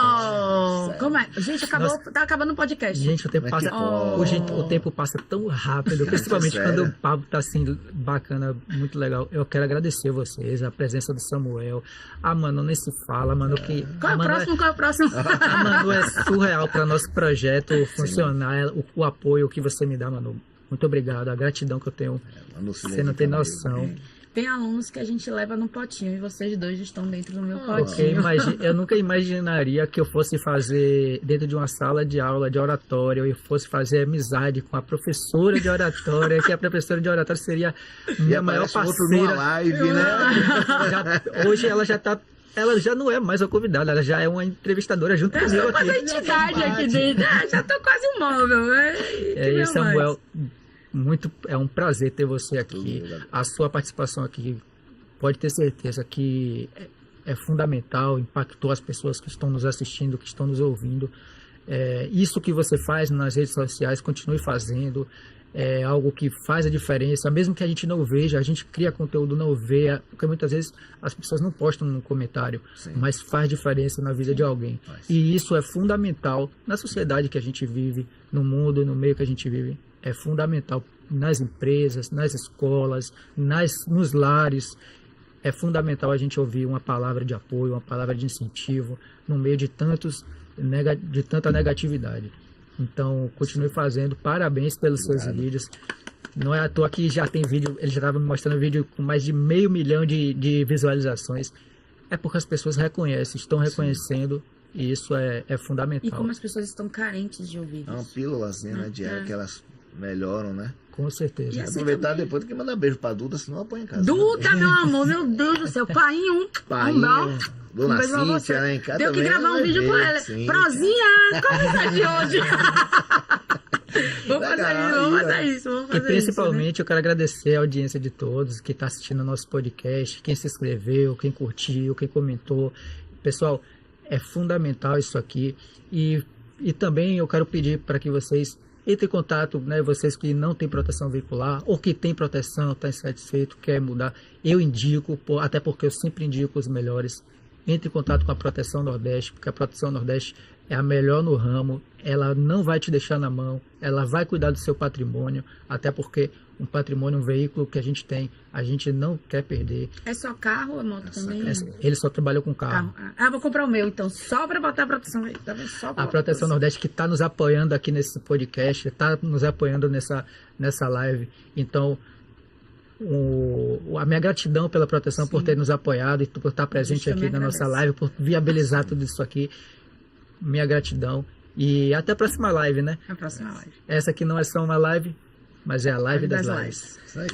Como é? Gente, tá acabando o podcast. Gente, o tempo Mas que passa, bom. hoje o tempo passa tão rápido, principalmente sério? quando o papo tá assim bacana, muito legal. Eu quero agradecer vocês, a presença do Samuel. A Manu nem se fala, Manu que Qual é o próximo? Qual é o próximo? a Manu é surreal para nosso projeto funcionar, o apoio que você me dá, Manu. Muito obrigado, a gratidão que eu tenho. Você não tem noção. Tem alunos que a gente leva no potinho e vocês dois estão dentro do meu Porque potinho. eu nunca imaginaria que eu fosse fazer, dentro de uma sala de aula de oratório, eu fosse fazer amizade com a professora de oratória, que a professora de oratório seria minha maior parceira. Live, né? Hoje ela já não é mais uma convidada, ela já é uma entrevistadora junto comigo Eu quase a aqui. entidade aqui dentro. Já tô quase um móvel, né? É isso, Samuel. É um prazer ter você aqui. Tudo. A sua participação aqui, pode ter certeza que é fundamental, impactou as pessoas que estão nos assistindo, que estão nos ouvindo. Isso que você faz nas redes sociais, continue fazendo. É algo que faz a diferença, mesmo que a gente não veja, a gente cria conteúdo, não vê, porque muitas vezes as pessoas não postam no comentário, Sim. mas faz diferença na vida de alguém. Faz. E isso é fundamental na sociedade que a gente vive, no mundo, no meio que a gente vive. É fundamental nas empresas, nas escolas, nos lares. É fundamental a gente ouvir uma palavra de apoio, uma palavra de incentivo, no meio de tanta negatividade. Então, continue fazendo. Parabéns pelos seus vídeos. Não é à toa que já tem vídeo, ele já estava me mostrando vídeo com mais de 500 mil de visualizações. É porque as pessoas reconhecem, estão reconhecendo, e isso é fundamental. E como as pessoas estão carentes de ouvir É uma isso. pílulazinha, né, diária, que elas melhoram, né? Com certeza. E assim Aproveitar também. depois, tem que mandar beijo pra Duda, senão apanha em casa. Duda, meu amor, meu Deus do céu, painho. Painho, Dona beijo pra você. Cíntia, né? Em casa Tenho que também gravar ela um vídeo vai com ver, ela. sim. Prozinha, como é de hoje? Vamos fazer Legal, isso, vamos aí, fazer ó. isso, vamos E fazer principalmente eu quero agradecer a audiência de todos que está assistindo ao nosso podcast, quem se inscreveu, quem curtiu, quem comentou. Pessoal, é fundamental isso aqui. E também eu quero pedir para que vocês entrem em contato, né, vocês que não têm proteção veicular ou que têm proteção, está insatisfeito, quer mudar. Eu indico, até porque eu sempre indico os melhores. Entre em contato com a Proteção Nordeste, porque a Proteção Nordeste é a melhor no ramo, ela não vai te deixar na mão, ela vai cuidar do seu patrimônio, até porque um patrimônio, um veículo que a gente tem, a gente não quer perder. É só carro ou moto também? Ele só trabalhou com carro. Vou comprar o meu, então, só para botar a proteção. Tá vendo? Só pra A Proteção Nordeste que está nos apoiando aqui nesse podcast, está nos apoiando nessa live. Então, a minha gratidão pela Proteção, por ter nos apoiado e por estar presente aqui na nossa live, por viabilizar tudo isso aqui. Minha gratidão. E até a próxima live, né? A próxima live. Essa aqui não é só uma live, mas é a live das lives. Isso aí.